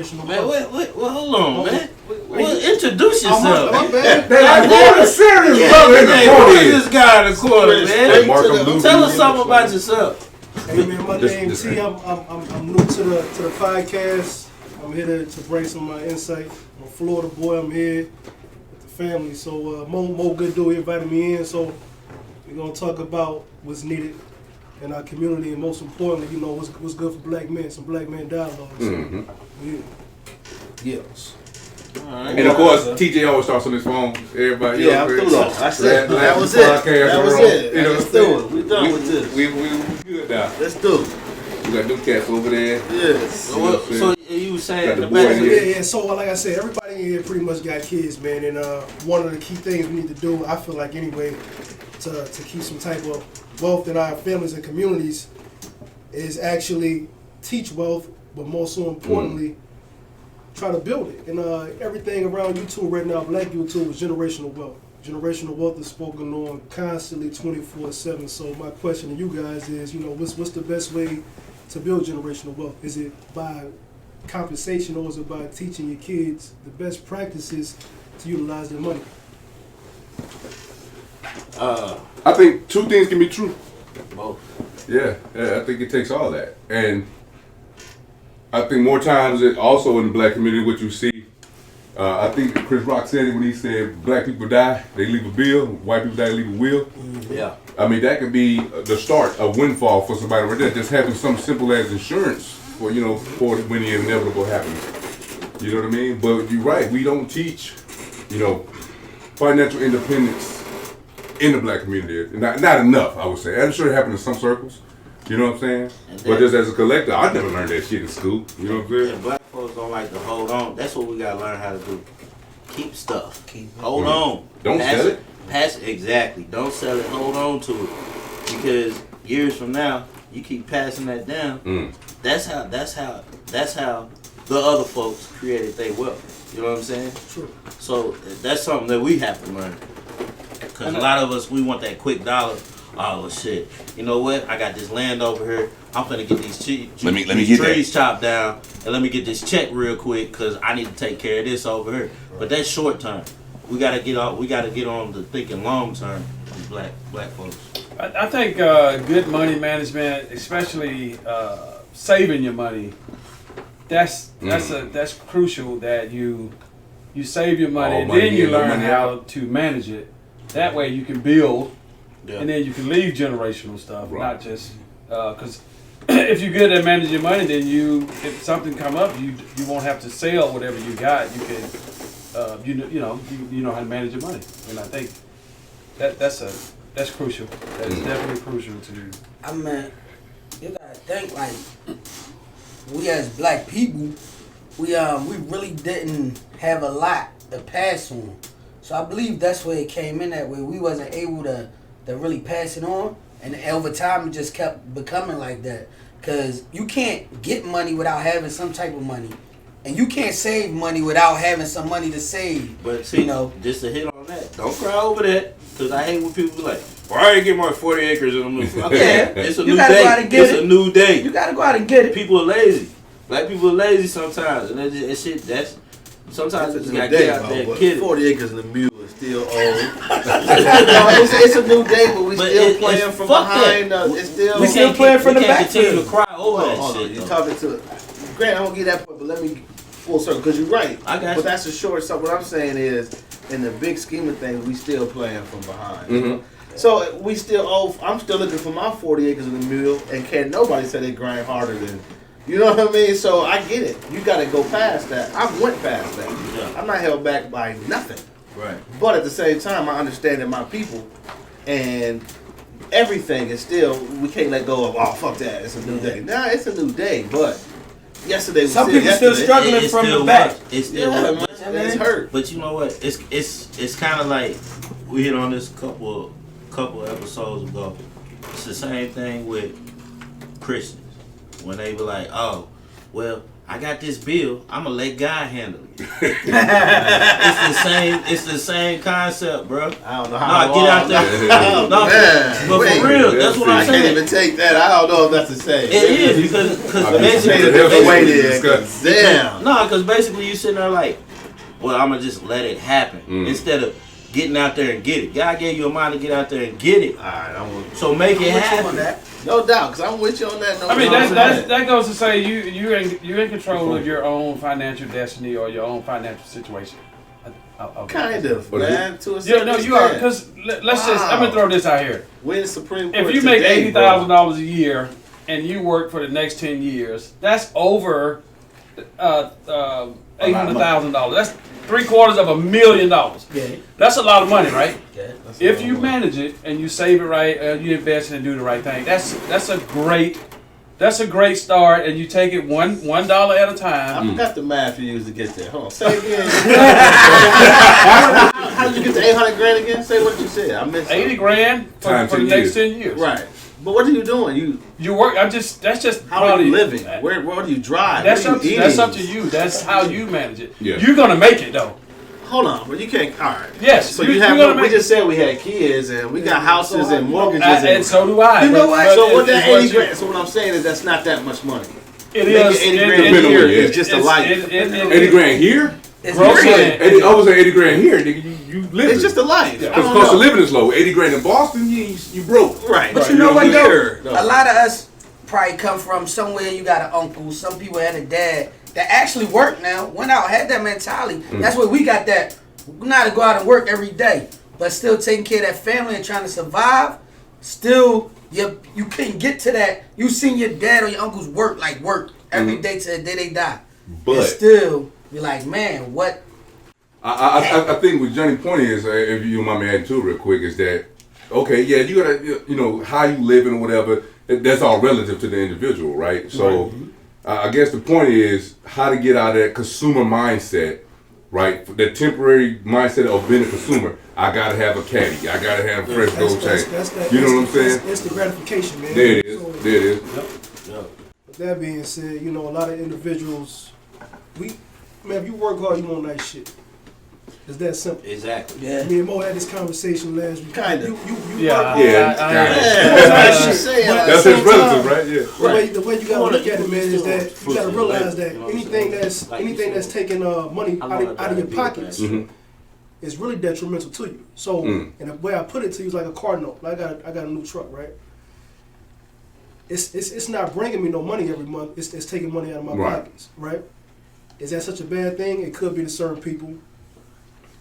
generational Man, wealth. wait, hold on, man. Well, introduce yourself. My bad. They like more serious, brother. In the Hey, corner who here. is this guy in the corner, man? Markham Luther. Tell us something about yourself. Hey man, my name T. I'm new to the podcast. I'm here to bring some of my insight. I'm a Florida boy. I'm here with the family. So Mo Good Dude invited me in. So we're gonna talk about what's needed in our community, and most importantly, you know, what's good for black men. Some black men dialogue. So, yes. And of course, TJ always starts on his phone. Everybody, Yeah, I'm through though. That's it. That was it. That was it. Let's do it. We done with this. We good now. Let's do it. We got them cats over there. Yes. So you were saying Got the the boy back. here. Yeah. So like I said, everybody in here pretty much got kids, man. And one of the key things we need to do, I feel like anyway, to keep some type of wealth in our families and communities, is actually teach wealth, but more so importantly, try to build it. And everything around YouTube right now, black YouTube, is generational wealth. Generational wealth is spoken on constantly 24/7. So my question to you guys is, you know, what's the best way to build generational wealth? Is it by compensation, or is it by teaching your kids the best practices to utilize their money? I think two things can be true. Both. Yeah, I think it takes all that. And I think more times, it also in the black community, what you see, I think Chris Rock said it when he said, black people die, they leave a bill, white people die, they leave a will. Yeah. I mean, that could be the start of windfall for somebody right there, just having something simple as insurance for, you know, for when the inevitable happens. You know what I mean? But you're right, we don't teach, you know, financial independence in the black community. Not enough, I would say. I'm sure it happened in some circles. You know what I'm saying? But just as a collector, I never learned that shit in school. You know what I'm saying? And black folks don't like to hold on. That's what we gotta learn how to do. Keep stuff. Hold on. Don't sell it. Pass it. Exactly. Don't sell it. Hold on to it. Because years from now, you keep passing that down. That's how the other folks created their wealth. You know what I'm saying? True. So that's something that we have to learn. Because a lot of us, we want that quick dollar. Oh shit! You know what? I got this land over here. I'm finna get these Let me these get trees chopped down, and let me get this check real quick because I need to take care of this over here. But that's short term. We gotta get on. We gotta get on to thinking long term. Black folks. I think good money management, especially saving your money, that's crucial. That you save your money, and then you learn how to manage it. That way you can build. Yeah. And then you can leave generational stuff, not just because if you're good at managing money, then if something come up, you won't have to sell whatever you got. You can you know how to manage your money, and I think that's crucial. That is definitely crucial to you. I mean, you gotta think like we as black people, we really didn't have a lot to pass on. So I believe that's where it came in that way. We wasn't able to really pass it on, and over time it just kept becoming like that. Cause you can't get money without having some type of money, and you can't save money without having some money to save. But see, just to hit on that, don't cry over that, cause I hate when people be like, "Well, I ain't get my 40 acres in a okay, it's a new day. It's a new day. You gotta go out and get it. People are lazy. Black people are lazy sometimes, and that shit. That's sometimes you just gotta get out there and get it. 40 acres and a mule is still old. it's a new day, but we still playing from behind. It's still we still playing from the back. We can't continue to cry over that shit. You're talking to Grant. I'm gonna get that point, but let me full circle because you're right. I got you. But that's a short. So what I'm saying is, in the big scheme of things, we still playing from behind. Mm-hmm. So we still owe. I'm still looking for my 40 acres and a mule, and can't nobody say they grind harder than. You know what I mean? So I get it. You got to go past that. I went past that. Yeah. I'm not held back by nothing. Right. But at the same time, I understand that my people and everything is still, we can't let go of, oh, fuck that, it's a new day. Nah, it's a new day, but yesterday was some people still struggling from the back. It's still hurt. It's hurt. But you know what? It's kind of like we hit on this couple episodes ago. It's the same thing with Christians. When they be like, oh, well, I got this bill. I'ma let God handle it. It's the same concept, bro. I don't know how. No, get out there. Oh, No, man. but Wait. for real, that's what I I'm can't saying. even take that. I don't know if that's the same. It is because basically, That's Wait what there. Damn. no, because basically you sitting there like, well, I'm gonna just let it happen instead of getting out there and get it. God gave you a mind to get out there and get it, All right, I'm with so make it I'm with you on happen. that. no doubt, because I'm with you on that. No I mean, doubt. that goes to say you're in control of your own financial destiny or your own financial situation. Kind of, What is man. To a Yeah, certain no, you are. extent. Because let's just. I'm gonna throw this out here. We're in the Supreme Court. If you make today, $80,000 a year and you work for the next 10 years, that's over $800,000. That's $750,000. Yeah. That's a lot of money, right? Yeah. If you manage it and you save it right, you invest and do the right thing. That's a great start, and you take it $1 at a time. I forgot the math you used to get there. Hold on, say it again. How did you get to 800 grand again? Say what you said. I missed 80 something. grand for Times the 10 next years. 10 years. Right, but what are you doing? You work. That's just How are probably- you living? Where do you drive? That's What up. are you That's eating? up to you. That's how you manage it. Yeah. You're gonna make it though. Hold on, but you can't. All right. Yes. So you're you have. gonna We make just said we had kids and we got houses and mortgages and so do I. You know but- what? but So what it- that it's 80 you- grand? So what I'm saying is that's not that much money. It Making is 80 it- grand it- a Depending on year what it is is. just a it's- life. it- 80 grand here? It's Gross great. land. 80, I was at 80 grand here, nigga. You live. It's just a life. I Because don't cost of know. living is low. 80 grand in Boston, you broke. Right. But right. you know what though? Here, A lot of us probably come from somewhere you got an uncle, some people had a dad that actually worked now, went out, had that mentality. That's where we got that. We know how to go out and work every day, but still taking care of that family and trying to survive. Still, you couldn't get to that. You seen your dad or your uncles work every day till the day they die. But And still, you're like, man, what? I think what Johnny point is, if you mind me adding to it real quick, is that okay? Yeah, you gotta, how you living or whatever. That's all relative to the individual, right? So, I guess the point is how to get out of that consumer mindset, right? That temporary mindset of being a consumer. I gotta have a caddy. I gotta have fresh gold chain. You know what I'm saying? That's the gratification, man. There it is. So, There it is. with that being said, a lot of individuals, if you work hard, you want nice shit. It's that simple. Exactly. Me and Mo had this conversation last week. Kinda. You Yeah. work Yeah, hard. kinda. Yeah. Shit. Saying But at That's the his same relative, time, right? Yeah. The way you gotta look at it, man, is that you gotta realize that You know what I'm anything saying? that's taking money out of your pockets Mhm. is really detrimental to you. So, and the way I put it to you is like a car note. Like I got a new truck, right? It's not bringing me no money every month. It's taking money out of my Right. pockets, right? Is that such a bad thing? It could be to certain people.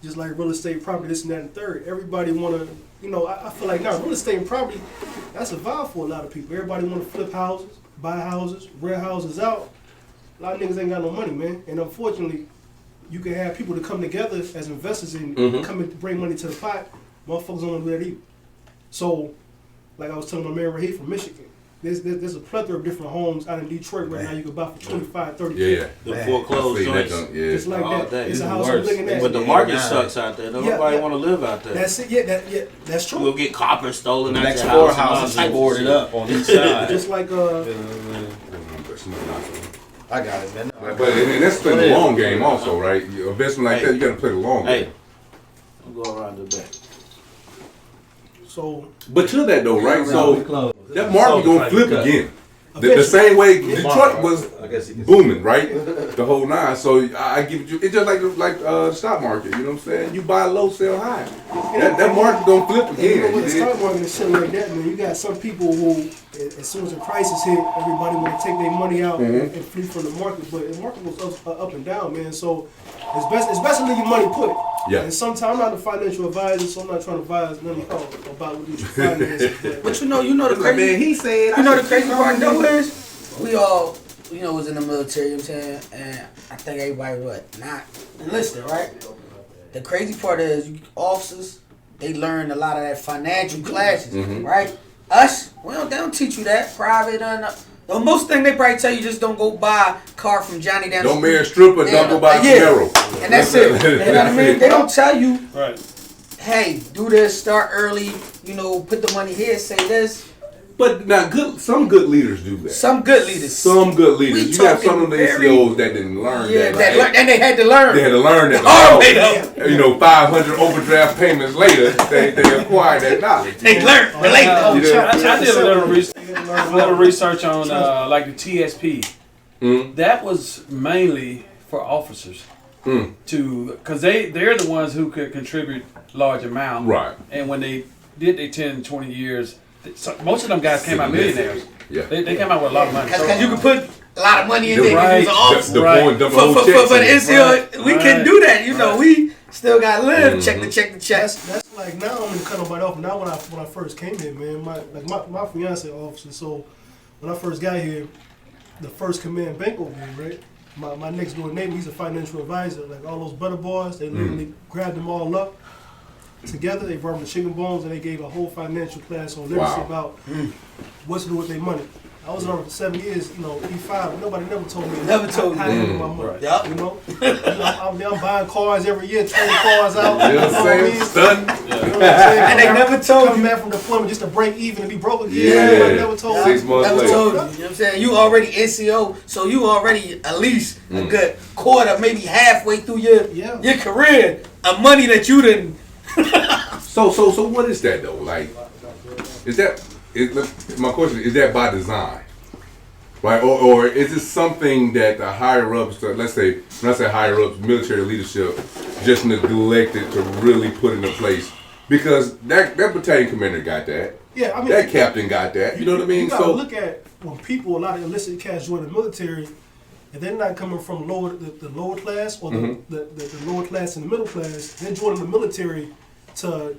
Just like real estate, property, this and that and third. Everybody wanna, I feel like now real estate and property, that's a vibe for a lot of people. Everybody wanna flip houses, buy houses, rent houses out. A lot of niggas ain't got no money, man. And unfortunately, you can have people to come together as investors and come and bring money to the pot. Motherfuckers don't want to do that either. So, like I was telling my man right here from Michigan, there's a plethora of different homes out in Detroit right now you can buy for 25, 30. Yeah. The Man, I foreclosed see that joints. junk, yeah. Just like All that. day. It's a Even house worse. I'm looking at. But the Yeah, market nah. sucks out there. Don't Yeah, nobody yeah. want to live out there. That's it. Yeah, that's true. We'll get copper stolen The out next your four house and all houses types of boarded shit. up on each side. Just like I got it, man. But and that's playing the long game also, right? Investment like that, you gotta play the long Hey, game. I'm going around the back. so. But to that though, right? So that market gonna flip again. The Eventually. same way Detroit was I guess you can booming, right? The whole nine. So I give you, it's just like the stock market. You know what I'm saying? You buy low, sell high. That market gonna flip And you know again. what, the stock market and shit like that, man. You got some people who, as soon as the prices hit, everybody want to take their money out and flee from the market. But the market goes up and down, man. So it's best to leave your money put. Yeah. And sometimes I'm not a financial advisor, so I'm not trying to advise none of y'all about what you should finance. But you know the crazy. he said. The crazy part though is we all was in the military. You know what I'm saying, and I think everybody not enlisted, right? The crazy part is officers. They learn a lot of that financial classes, right? Us, they don't teach you that. Private, the most thing they probably tell you just don't go buy a car from Johnny down the Don't street. marry a stripper, don't go buy a Camaro. And that's it. You know what I mean? They don't tell you, Right. hey, do this, start early, put the money here, say this. But now, some good leaders do that. Some good leaders. Some good leaders. We You got some of the talking very- NCOs that didn't learn Yeah, that. and they had to learn. They had to learn that. Hard way though. You know, 500 overdraft payments later, they acquired that knowledge. They learned. Relate. You know? I did a little research on like the TSP. Mm. That was mainly for officers because they're the ones who could contribute large amount. Right. And when they did their 10, 20 years, so most of them guys came out millionaires. Yeah. They came out with a lot of money. Because you could put a lot of money in there. Right. Because you was an officer. The Right. point, dump a whole For check the in. NCO, we couldn't do that. You know, we still got to live. Check the check. That's like now I'm gonna cut nobody off. Now when I first came here, man, my fiance officer. So when I first got here, the first command bank over here, right? My next door neighbor, he's a financial advisor. Like all those butter boys, they literally grabbed them all up together. They brought them the chicken bones and they gave a whole financial class on literacy about what to do with their money. I was in there for 7 years, you know, E5, but nobody never told me Never told how to handle my money. Right. Yup. You know, I'm buying cars every year, trading cars out. You know what I'm saying? Stunned. You know what I'm saying? And they never told Coming you. back from deployment just to break even and be broke again. Yeah. Nobody never told me. 6 months Never later. told you. You know what I'm saying? You already NCO, so you already at least a good quarter, maybe halfway through your career of money that you didn't. So what is that though? Like, my question is that by design? Right, or is it something that the higher ups, let's say, when I say higher ups, military leadership, just neglected to really put into place? Because that battalion commander got that. Yeah, I mean, that captain got that. You know what I mean? You gotta So look at when people, a lot of enlisted cats join the military, and they're not coming from the lower class or the lower class and the middle class. They're joining the military to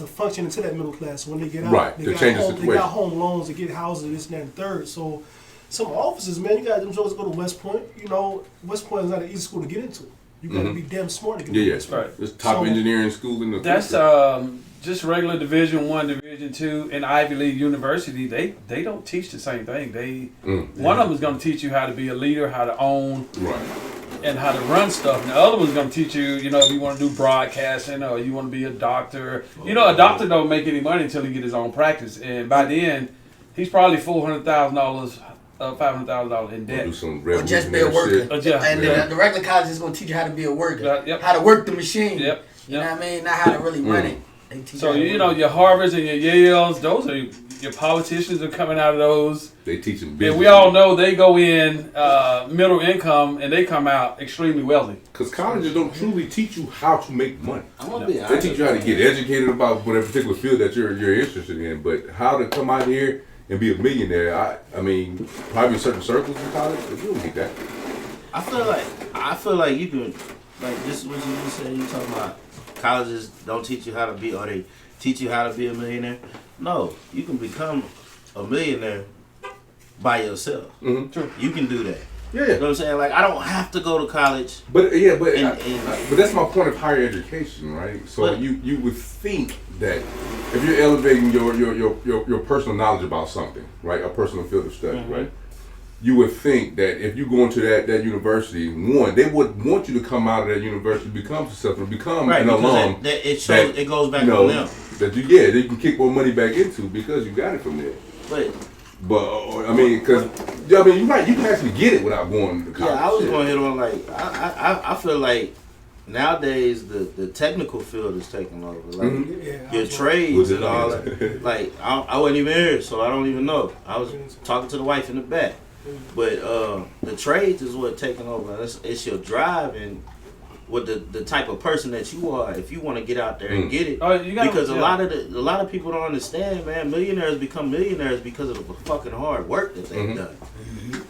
function into that middle class. When they get out, Right, they to got change the home, they situation. got home loans to get houses and this and that and third. So some officers, man, you got them Joes go to West Point. You know, West Point is not an easy school to get into. You got to be damn smart to get into West Point. Right. it's top So- engineering school in the That's country. just regular Division I, Division II, and Ivy League University. They don't teach the same thing. One of them is going to teach you how to be a leader, how to own, Right. and how to run stuff. And the other one's going to teach you, you know, if you want to do broadcasting or you want to be a doctor. You know, a doctor don't make any money until he get his own practice, and by then, he's probably $400,000, $500,000 in Do debt. some Or just be a revolutionary worker. shit. And the regular college is going to teach you how to be a worker. Yep. How to work the machine. Yep. You know what I mean? Not how to really run it. They teach So how to you run know it. your Harvards and your Yales, those are your politicians are coming out of those. They teach them business. And we all know they go in middle income and they come out extremely wealthy. Because colleges don't truly teach you how to make money. I'm gonna be They honest. teach you how to get educated about whatever particular field that you're interested in, but how to come out here and be a millionaire, I mean, probably in certain circles in college, you don't need that. I feel like you can, like this is what you just said. You talking about colleges don't teach you how to be, or they teach you how to be a millionaire. No, you can become a millionaire by yourself. Mm-hmm. True. You can do that. Yeah, You know what I'm saying? Like I don't have to go to college. but And- but that's my point of higher education, right? So But- you would think that if you're elevating your personal knowledge about something, right, a personal field of study, Mm-hmm. right, you would think that if you go into that university, one, they would want you to come out of that university, become successful, become Right, an because alum. it shows that, it goes back you know, on them. that you can kick more money back into because you got it from there. But I mean, because you're right, you can actually get it without going to college. Yeah, I was Shit. going to hit on like I feel like nowadays the technical field is taking over. Like Mhm. Yeah, I your was- trades Was and it all like- that. Like I wasn't even here, so I don't even know. I was talking to the wife in the back. But the trades is what taking over. It's your drive and what the type of person that you are. If you want to get out there and get it, Oh, you gotta- because yeah. a lot of people don't understand, man. Millionaires become millionaires because of the fucking hard work that they've Mhm. done.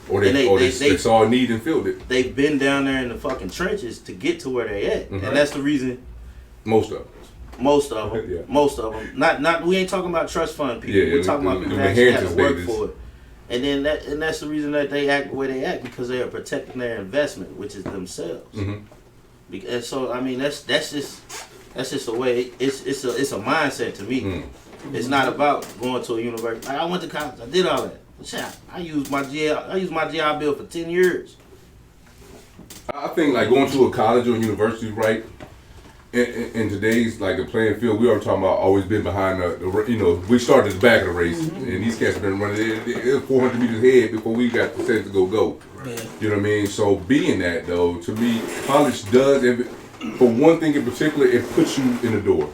Or they, And they saw a need and filled it. They've been down there in the fucking trenches to get to where they at, Mhm. and that's the reason. Most of them. Most of them, Yeah. most of them. Not. We ain't talking about trust fund people. Yeah, We're talking about the people that actually have to inheritance work babies. for it. And that's the reason that they act the way they act, because they are protecting their investment, which is themselves. Mm-hmm. And so I mean that's just a way. It's a mindset to me. Mm. It's not about going to a university. Like, I went to college. I did all that. Shit, I used my GI Bill for 10 years. I think like going to a college or university, right? in today's like the playing field, we are talking about always been behind we started at the back of the race, and these cats have been running it 400 meters ahead before we got the set to go. Yeah. You know what I mean? So being that though, to me, college does, for one thing in particular, it puts you in the door.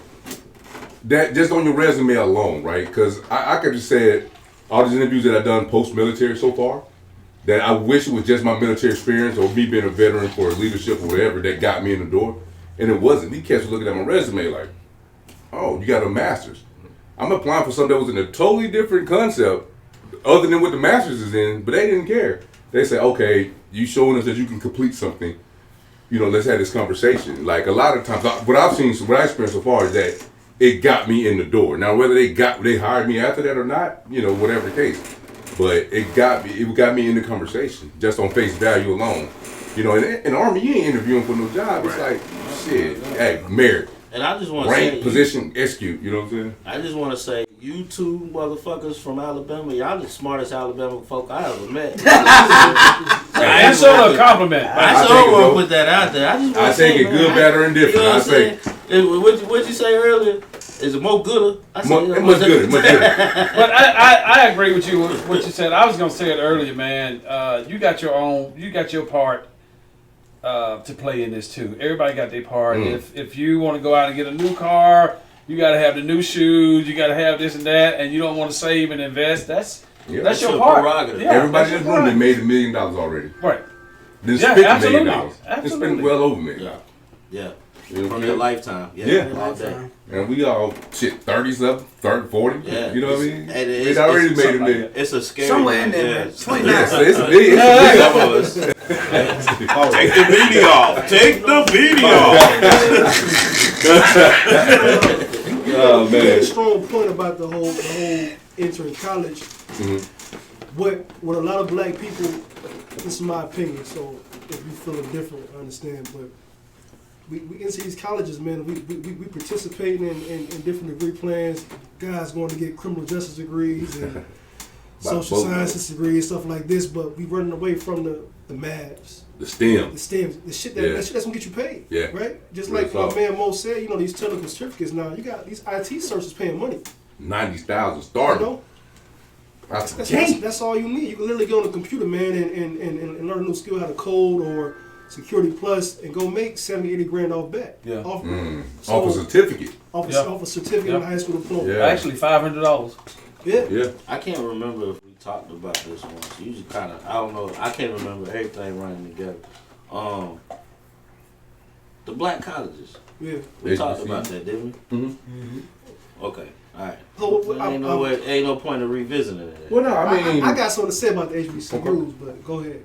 That just on your resume alone, right? Because I could just say all these interviews that I've done post-military so far, that I wish it was just my military experience or me being a veteran for leadership or whatever that got me in the door. And it wasn't. These cats were looking at my resume like, oh, you got a master's. I'm applying for something that was in a totally different concept other than what the master's is in, but they didn't care. They say, okay, you showing us that you can complete something. Let's have this conversation. Like a lot of times, what I experienced so far is that it got me in the door. Now, whether they hired me after that or not, whatever the case. But it got me in the conversation just on face value alone. In the Army, you ain't interviewing for no job. It's like, shit, hey, merit. And I just want to rank, say, position, execute. You know what I'm saying? I just want to say, you two motherfuckers from Alabama, y'all the smartest Alabama folk I ever met. That's sort of a compliment. I sure want to put that out there. I just want to say, take it good, bad, or indifferent. You know I what I'm saying? What'd you say earlier? Is it more gooder? Much gooder. But I agree with you with what you said. I was gonna say it earlier, man. You got your part to play in this too. Everybody got their part. If you want to go out and get a new car, you got to have the new shoes. You got to have this and that, and you don't want to save and invest. That's your part. Prerogative. Yeah, everybody in this room that made $1 million already. Right. Then Yeah, spent $1 absolutely. million. They spent well over $1 million. Yeah. You know what From I'm your saying? lifetime. Yeah. All day. And we all 30s up, 30, 40. Yeah. You know what I mean? And It already made $1 million. It's a scary Somewhere in one, there, yeah. man. 29. Yes, it's big. Some of us. Take the beanie off. Take the beanie off. Oh You made a man. strong point about the whole entering college. What a lot of black people, this is my opinion, so if you feel different, I understand, but we into these colleges, man, we participating in different degree plans, guys going to get criminal justice degrees and social sciences degrees, stuff like this, but we running away from the maths. The STEM. The STEM, the shit that shit that's gonna get you paid. Yeah. Right? Just Real like talk. my man Mo said, these technical certificates now, you got these IT searches paying money. 90,000 You starting. know? That's That's all you need. You can literally get on the computer, man, and learn a new skill, how to code or Security Plus, and go make 70, 80 grand off bat. Yeah. Off off a certificate. off Yeah. a certificate Yeah. and a high school diploma. Yeah. Actually, $500. Yeah. Yeah. I can't remember if we talked about this once. Usually kind of, I don't know. I can't remember everything running together. The black colleges. Yeah. We talked HBCU. about that, didn't we? Okay. All right. So, Ain't no point in revisiting it. Well, no, I mean, I got something to say about the HBCUs, but go ahead.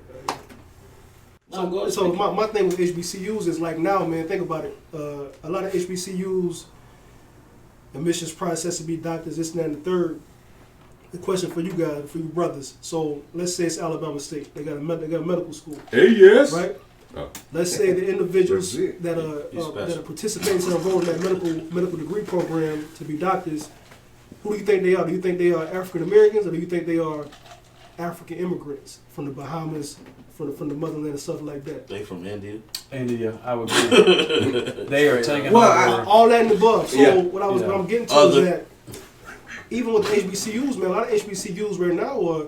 No, go ahead, So speak. my thing with HBCUs is like now, man, think about it. A lot of HBCUs, admissions process to be doctors, this and that and the third. The question for you guys, for you brothers. So let's say it's Alabama State. They got a medical school, hey, yes. right? Oh. Let's say the individuals That's it. that are He's that special. are participating to enroll in that medical degree program to be doctors. Who do you think they are? Do you think they are African Americans, or do you think they are African immigrants from the Bahamas, from the motherland and stuff like that? They from India. India, I would be. They are taking Well, over. All that and the above. So Yeah. what I'm getting to Other- is that even with the HBCUs, man, a lot of HBCUs right now are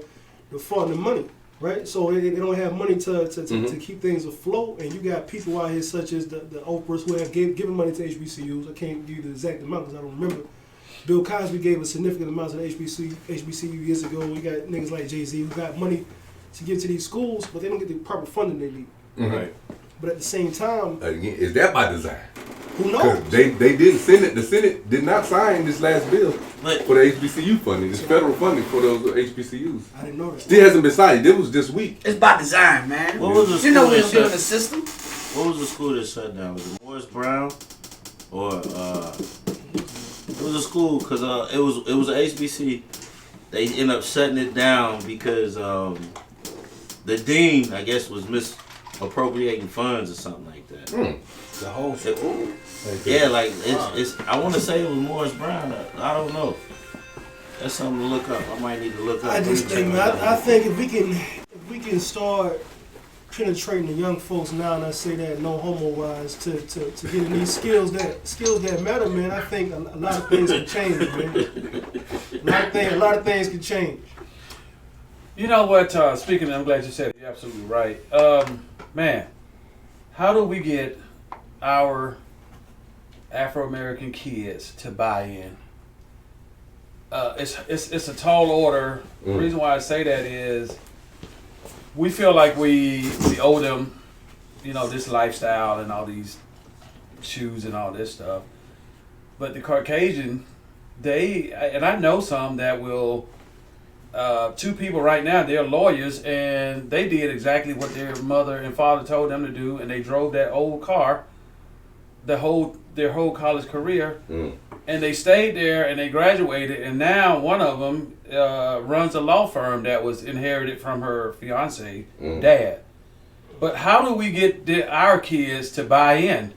defrauding the money, right? So they don't have money to keep things afloat, and you got people out here such as the Oprahs who have given money to HBCUs. I can't give you the exact amount because I don't remember. Bill Cosby gave a significant amount to the HBCU years ago. We got niggas like Jay-Z who got money to give to these schools, but they don't get the proper funding they need. Right. But at the same time, Again, is that by design? who Because knows? they didn't send it. The Senate did not sign this last bill But for the HBCU funding. It's federal funding for those HBCUs. I didn't know that. Still hasn't been signed. It was this week. It's by design, man. what was the You know school we that don't get in shut? the system. What was the school that shut down? Was it Morris Brown, or it was a school? Cause it was a HBC. They ended up shutting it down because the dean, I guess, was misappropriating funds or something like that. The whole school. Yeah, like it's. I want to say it was Morris Brown. I don't know. That's something to look up. I might need to look up. I just think, man, I think if we can start penetrating the young folks now, and I say that no homo wise, to getting these skills that matter, man. I think a lot of things can change, man. A lot of things can change. You know what? Speaking, I'm glad you said it. You're absolutely right. Man, how do we get our Afro-American kids to buy in? It's a tall order. The reason why I say that is we feel like we owe them, you know, this lifestyle and all these shoes and all this stuff. But the Caucasian, and I know some that will, two people right now, they're lawyers, and they did exactly what their mother and father told them to do, and they drove that old car their whole college career, and they stayed there and they graduated, and now one of them runs a law firm that was inherited from her fiance dad. But how do we get our kids to buy in?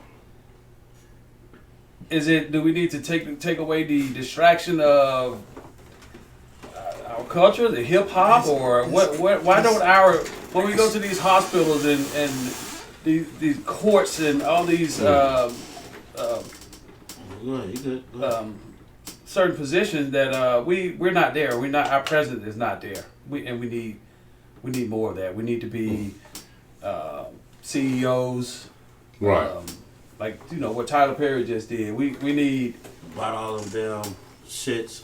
Do we need to take away the distraction of our culture, the hip hop, or what? Why don't when we go to these hospitals and these courts and all these certain positions that we're not there. Our president is not there. We need more of that. We need to be CEOs, Right. like what Tyler Perry just did. We need Bought all them damn shits.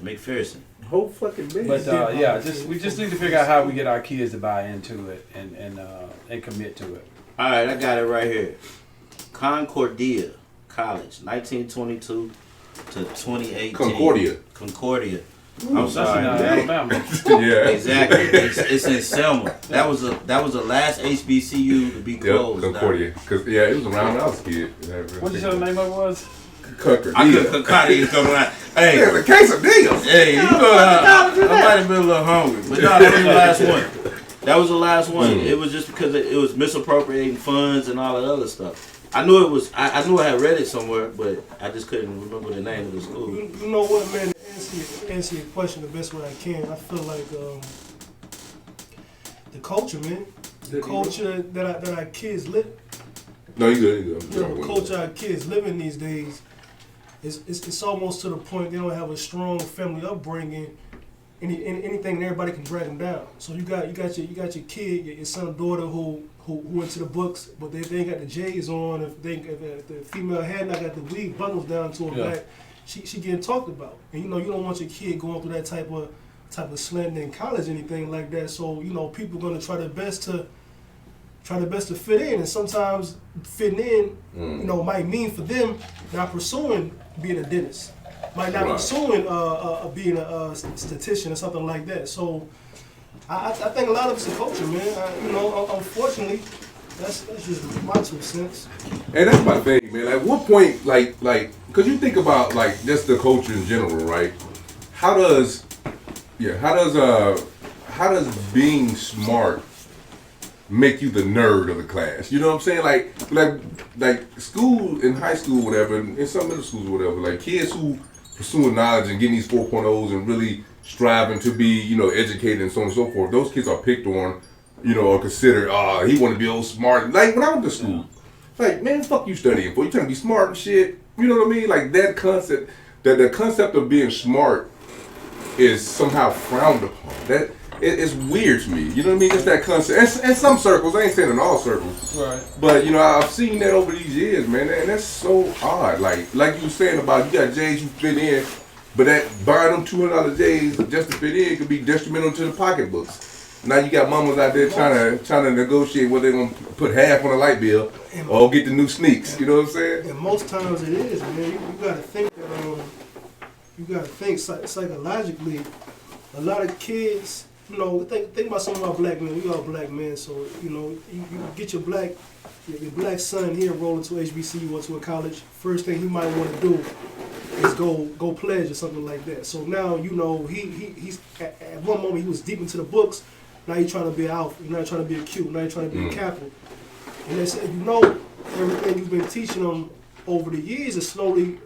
McPherson. Whole fucking business. but we just need to figure out how we get our kids to buy into it and commit to it. All right, I got it right here. Concordia College, 1922 to 2018. Concordia. I'm That's in sorry. Alabama. Yeah. Exactly. It's in Selma. That was the last HBCU to be closed. Yep, Concordia. Cause it was around when I was a kid. What did you say the name of it was? Concordia is coming out. Hey, There's a case of deals. hey, you know, I might have been a little hungry, but no, that was the last one. That was the last one. It was just because it was misappropriating funds and all that other stuff. I knew it was. I knew I had read it somewhere, but I just couldn't remember the name of the school. You know what, man? To answer your question the best way I can, I feel like the culture, man. The culture that our kids live. No, you good. You know, the culture our kids live in these days. It's almost to the point they don't have a strong family upbringing. Anything and everybody can drag them down. So you got your kid, your son or daughter who into the books, but they ain't got the J's on. If the female had not got the wig bundles down to her back, she getting talked about. And you don't want your kid going through that type of slander in college, anything like that. So people gonna try their best to fit in, and sometimes fitting in, might mean for them not pursuing being a dentist, might not pursuing being a statistician or something like that. So I think a lot of it's a culture, man. Unfortunately, that's just my 2 cents. And that's my thing, man. At what point, like, cause you think about like just the culture in general, right? How does being smart make you the nerd of the class? You know what I'm saying? Like school in high school, whatever, in some middle schools, or whatever. Like kids who pursuing knowledge and getting these 4.0s and really striving to be, educated and so on and so forth. Those kids are picked on, or considered, he want to be old smart. Like when I went to school, like, man, fuck you studying for? You trying to be smart and shit? You know what I mean? Like that concept, the concept of being smart is somehow frowned upon. That it's weird to me. You know what I mean? It's that concept. And some circles, I ain't saying in all circles. Right. But I've seen that over these years, man, and that's so odd. Like you were saying about you got J's you fit in, but that buying them $200 J's just to fit in could be detrimental to the pocketbooks. Now you got mamas out there trying to negotiate whether they're gonna put half on a light bill or get the new sneaks. You know what I'm saying? And most times it is, man. You gotta think that psychologically. A lot of kids, think about some of our black men. We all black men, so you get your black son here enrolled into HBCU or to a college. First thing he might want to do is go pledge or something like that. So now he's at one moment he was deep into the books. Now he's trying to be an alpha. You're not trying to be a Q. Now you're trying to be a captain. And they said everything you've been teaching them over the years is slowly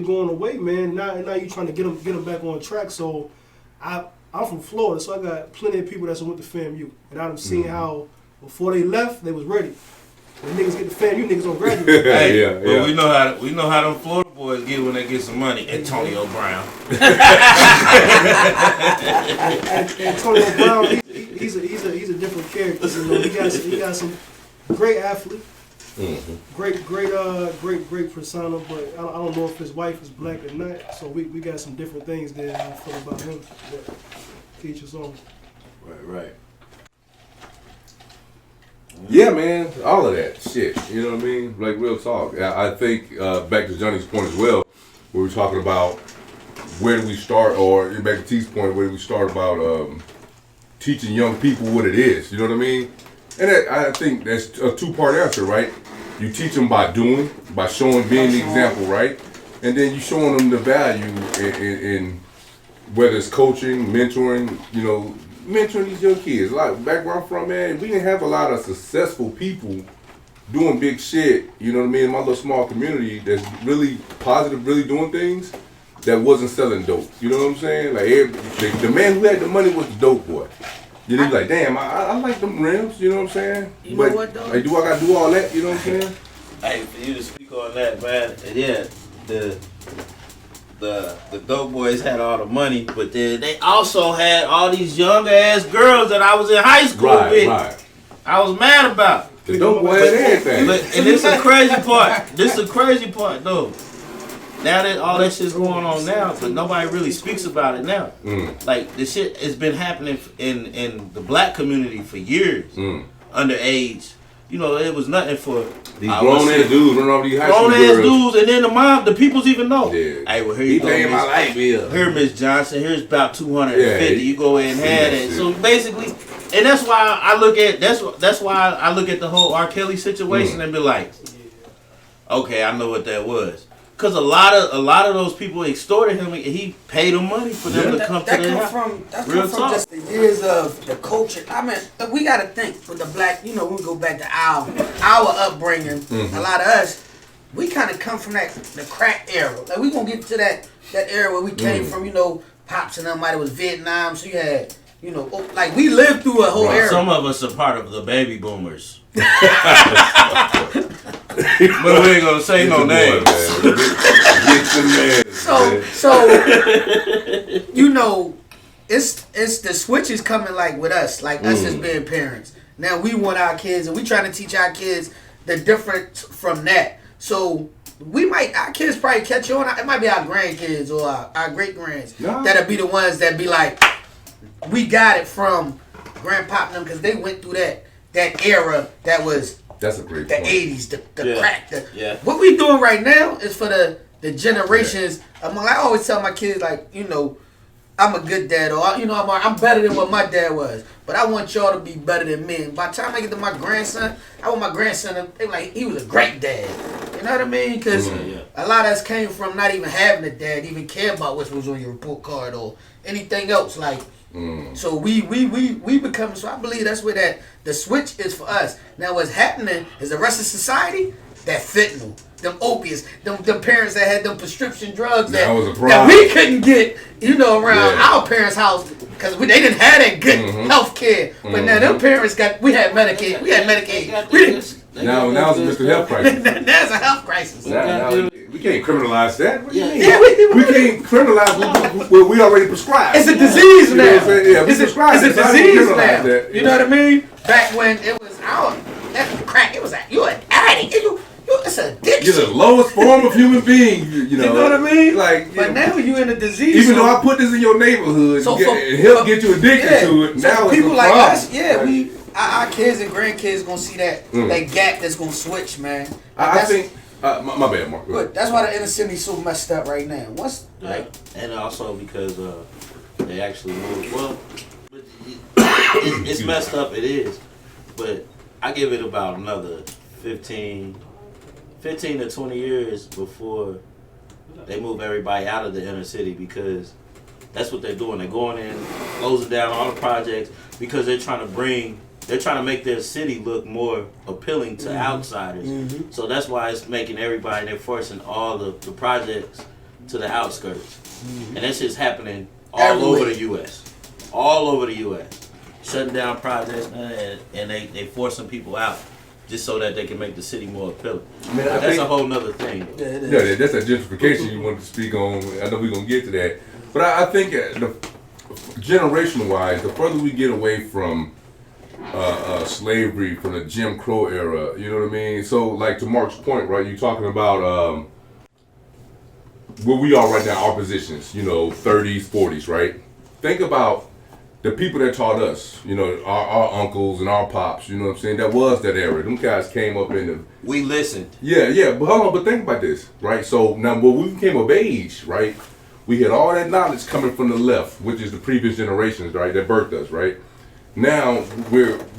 going away, man. Now you're trying to get them back on track. So I'm from Florida, so I got plenty of people that's went to FAMU, and I done seen how before they left, they was ready. When niggas get to FAMU, niggas don't graduate. Hey, Yeah, but yeah. we know how them Florida boys get when they get some money. Antonio Brown. Antonio Brown, he's a different character. You know, he got some great athlete, great persona, but I don't know if his wife is black or not. So we got some different things that I feel about him. But teach his own. Right. Yeah, man, all of that shit. You know what I mean? Like real talk. I think back to Johnny's point as well. We were talking about where do we start, or back to T's point, where do we start about teaching young people what it is. You know what I mean? And I think that's a 2-part answer, right? You teach them by doing, by showing, being the example, right? And then you showing them the value in whether it's coaching, mentoring, you know, mentoring these young kids. Like back where I'm from, man, we didn't have a lot of successful people doing big shit, you know what I mean, in my little small community that's really positive, really doing things that wasn't selling dope. You know what I'm saying? Like the man who had the money was the dope boy. You know, like, damn, I like them rims, you know what I'm saying? You but know what, though? Like, do I gotta do all that, you know what I'm saying? Hey, for you to speak on that, man, and yeah, the dope boys had all the money, but then they also had all these young ass girls that I was in high school with. Right. I was mad about. The dope boy had everything. And this is the crazy part. This is the crazy part, though. Now that all that shit's going on now, but nobody really speaks about it now. Like, this shit has been happening in the black community for years. Underage. You know, it was nothing for These grown ass dudes running off these high school grown ass girls. dudes, and then the peoples even know. Yeah. Hey, well, here He you go, paying my Miss. light bill. Here, Miss Johnson. Here's about 250. Yeah, You go ahead and have yeah, that. shit. So basically, and that's why I look at that's why I look at the whole R. Kelly situation and be like, okay, I know what that was. Cause a lot of those people extorted him. And he paid them money for them to come to their house. That Real come from talk. just the years of the culture. I mean, we got to think for the black. You know, we go back to our upbringing. A lot of us, we kind of come from the crack era. Like we gonna get to that era where we came from. You know, pops and somebody was Vietnam, so you had. You know, like we lived through a whole era. Some of us are part of the baby boomers. But we ain't gonna say no names. So you know, it's the switch is coming like with us, like us as being parents. Now we want our kids, and we trying to teach our kids the difference from that. So our kids probably catch on. It might be our grandkids or our great grands that'll be the ones that be like, we got it from grandpop and them because they went through that era that was. That's a great the point. 80s, the crack. Yeah. What we doing right now is for the generations. I always tell my kids, like, you know, I'm a good dad, or, you know, I'm better than what my dad was. But I want y'all to be better than me. And by the time I get to my grandson, I want my grandson to be like, he was a great dad. You know what I mean? Because a lot of us came from not even having a dad, even care about what was on your report card or anything else. Like, so we become, so I believe that's where the switch is for us. Now what's happening is the rest of society, that fentanyl, them opiates, them parents that had them prescription drugs That was a that problem. we couldn't get, you know, around our parents' house because they didn't have that good health care. But now them parents we had Medicaid. We didn't. Now it's a mental health crisis. There's a health crisis. Now, we can't criminalize that. What do you mean? Yeah, we can't criminalize what we already prescribed. It's a disease You know now. what I'm saying? Yeah, we It's prescribe a it, so how do we disease criminalize now. that? You know what I mean? Back when it was that crack, it was like you an addict. It's an addiction. You're the lowest form of human being. You know what I mean? Like, But now you in a disease. even though I put this in your neighborhood, So and help get you addicted to it. So Now it's people a like problem. us, our kids and grandkids gonna see that gap that's gonna switch, man. I think. My bad, Mark. Go ahead. Good. That's why the inner city's so messed up right now. And also because they actually moved. Well, but it's messed up. It is, but I give it about another 15 to 20 years before they move everybody out of the inner city, because that's what they're doing. They're going in, closing down all the projects because they're trying to make their city look more appealing to outsiders. So that's why it's making everybody, they're forcing all the projects to the outskirts. And that's just happening all Everywhere. over the U.S. all over the U.S. shutting down projects, man, and they forcing people out just so that they can make the city more appealing. I mean, I That's think- a whole nother thing. Yeah, it is. Yeah, that's that gentrification you wanted to speak on. I know we're gonna get to that, but I think generational wise, the further we get away from slavery, from the Jim Crow era, you know what I mean. So, like to Mark's point, right? You talking about where we are right now, our positions, 30s, 40s, right? Think about the people that taught us, our uncles and our pops, you know what I'm saying? That was that era. Them guys came up in the We listened. yeah, but hold on, but think about this, right? So now when we came of age, right, we had all that knowledge coming from the left, which is the previous generations, right, that birthed us, right? Now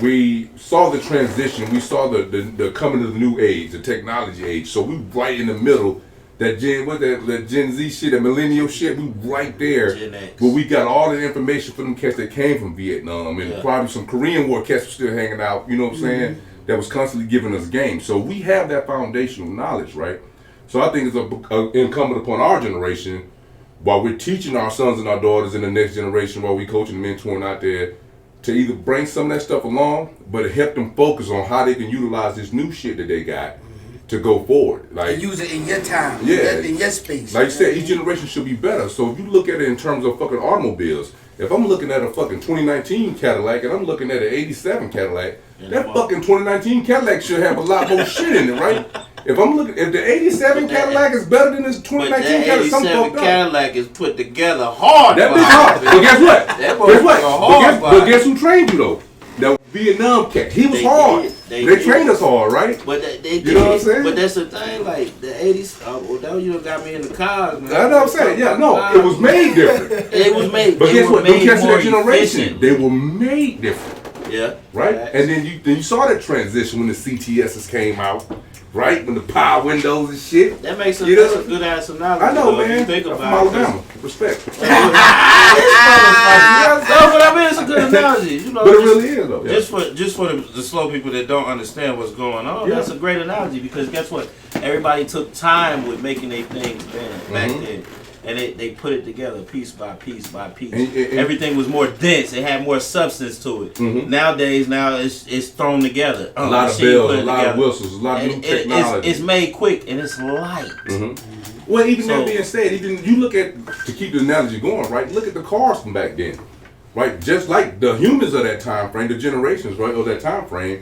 we saw the transition, we saw the coming of the new age, the technology age. So we right in the middle, that Gen Z shit, that millennial shit, we right there. Gen X. Where we got all the information from them cats that came from Vietnam and probably some Korean War cats were still hanging out, you know what I'm saying? That was constantly giving us game. So we have that foundational knowledge, right? So I think it's incumbent upon our generation, while we're teaching our sons and our daughters in the next generation, while we coaching and mentoring out there, to either bring some of that stuff along, but help them focus on how they can utilize this new shit that they got to go forward. Like, And use it in your time, Yeah. in your space. like you said, each generation should be better. So if you look at it in terms of fucking automobiles, if I'm looking at a fucking 2019 Cadillac and I'm looking at an 87 Cadillac, that fucking 2019 Cadillac should have a lot more shit in it, right? If the 87 Cadillac is better than this But 2019 that Cadillac, something 87 fucked up. Cadillac is put together hard. That bitch behind hard. it. But guess what? That Guess motherfucker what? hard. But guess who trained you though? That Vietnam cat. He was They hard. did. They They trained did. us hard, right? But they You know what I'm saying? But that's the thing, like the 80s. Well, that you done got me in the cars, man. I know what I'm saying. Yeah, no, it was made different. It was made. But it guess was what? Them made cats of more that generation, efficient. they were made different. Yeah. Right? Facts. And then you saw that transition when the CTSs came out, right? When the power windows and shit. That makes a, You that's know- a good ass analogy. I know, though, if man. You think I'm from about it. Alabama. Respect. No, but I mean it's a good analogy. You know, But it just- really is, though. Yeah. Just for the slow people that don't understand what's going on, Yeah. that's a great analogy because guess what? Everybody took time with making their things back then. And they put it together piece by piece by piece. And- Everything was more dense. It had more substance to it. Nowadays, it's thrown together. A lot of machine put bells, it a lot together. of whistles, a lot of new And technology. it's made quick and it's light. Well, even So- that being said, even you look at, to keep the analogy going, right? Look at the cars from back then, right? Just like the humans of that time frame, the generations, right, of that time frame.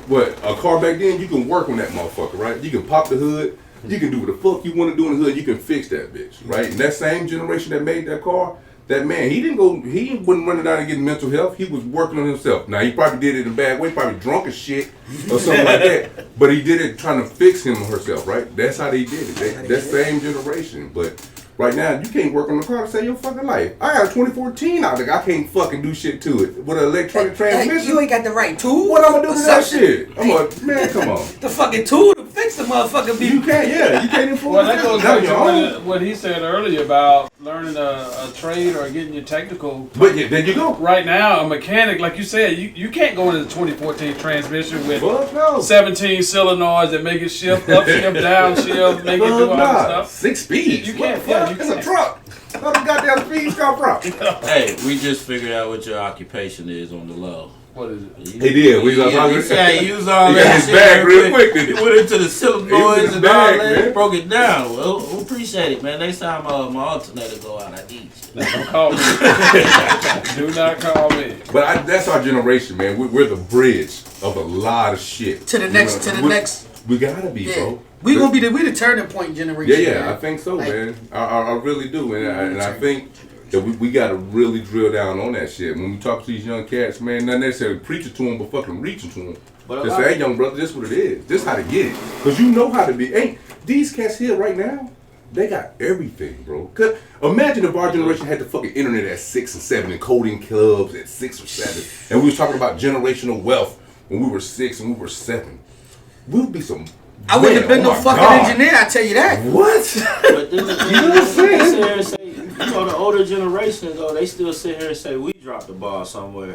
What a car back then, you can work on that motherfucker, right? You can pop the hood, you can do what the fuck you want to do in the hood, you can fix that bitch, right? And that same generation that made that car, that man, he wasn't running down and getting mental health. He was working on himself. Now he probably did it in a bad way, probably drunk as shit or something like that. But he did it trying to fix him or herself, right? That's how they did it. That same generation. But right now, you can't work on the car to save your fucking life. I got a 2014 out there. I can't fucking do shit to it with an electronic transmission. You ain't got the right tool. What I'm gonna do to that Something. shit? I'm like, man, come on. The fucking tool to fix the motherfucker. You can't, yeah, you can't afford Well, that goes back to your own. what he said earlier about learning a trade or getting your technical. But yeah, there you go. Right now, a mechanic, like you said, you can't go into the 2014 transmission with Fuck no. 17 solenoids that make it shift up, shift down, shift, make it do all Fuck that nah. stuff. 6 speeds. You What can't, the yeah, fuck? you It's a can't. truck. How the goddamn speeds come from? Hey, we just figured out what your occupation is on the low. What is it? He did. We was talking- He said he was all He got that his shit bag real quick. quick, didn't he? He went into the solenoids his and bag, all that. man. Broke it down. Well, we appreciate it, man. Next time my alternator go out, I need you. Don't call me. Do not call me. But that's our generation, man. We're the bridge of a lot of shit. To the You next- know, to the next- We gotta be, Yeah. bro. We gonna be the turning point generation. Yeah, man. I think so, Like- man. I really do, and I think that we got to really drill down on that shit. When we talk to these young cats, man, not necessarily preaching to them, but fucking reaching to them. But a Just lot- say, hey, young brother, this what it is. This how to get it. Because you know how to be. Ain't these cats here right now, they got everything, bro. 'Cause imagine if our generation had the fucking internet at 6 and 7 and coding clubs at 6 or 7. And we was talking about generational wealth when we were 6 and we were 7. We would be some... I wouldn't man, have been oh no my fucking God. engineer. I tell you that. What? But then the thing You know what I'm saying? they sit here and say, you know, the older generations, though, they still sit here and say we dropped the ball somewhere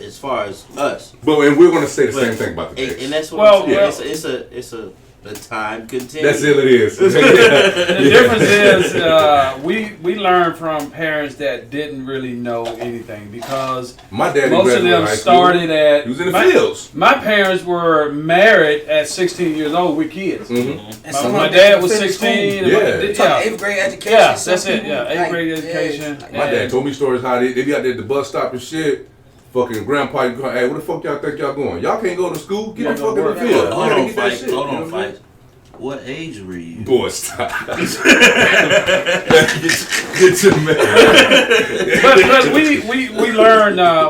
as far as us. But and we're gonna say the But- same thing about the And Knicks. that's what Well, I'm saying. well- It's a The time continues. That's it. It is. The difference is we learned from parents that didn't really know anything because My daddy most of graduated them high school. started at. He was in the fields. My parents were married at 16 years old with kids. Mm-hmm. And some My of them dad was finished 16. school. And Yeah. Talk 8th grade education. Yeah, some that's it. people, Yeah, 8th grade like, education. yeah, My dad And- told me stories how they be out there at the bus stop and shit. Fucking grandpa, you go, hey, where the fuck y'all think y'all going? Y'all can't go to school. Get the fuck in the Yeah, field. Hold I gotta on, get that fight. shit. Hold You know on, what I mean? fight. What age were you? Boy, stop. Get to me. but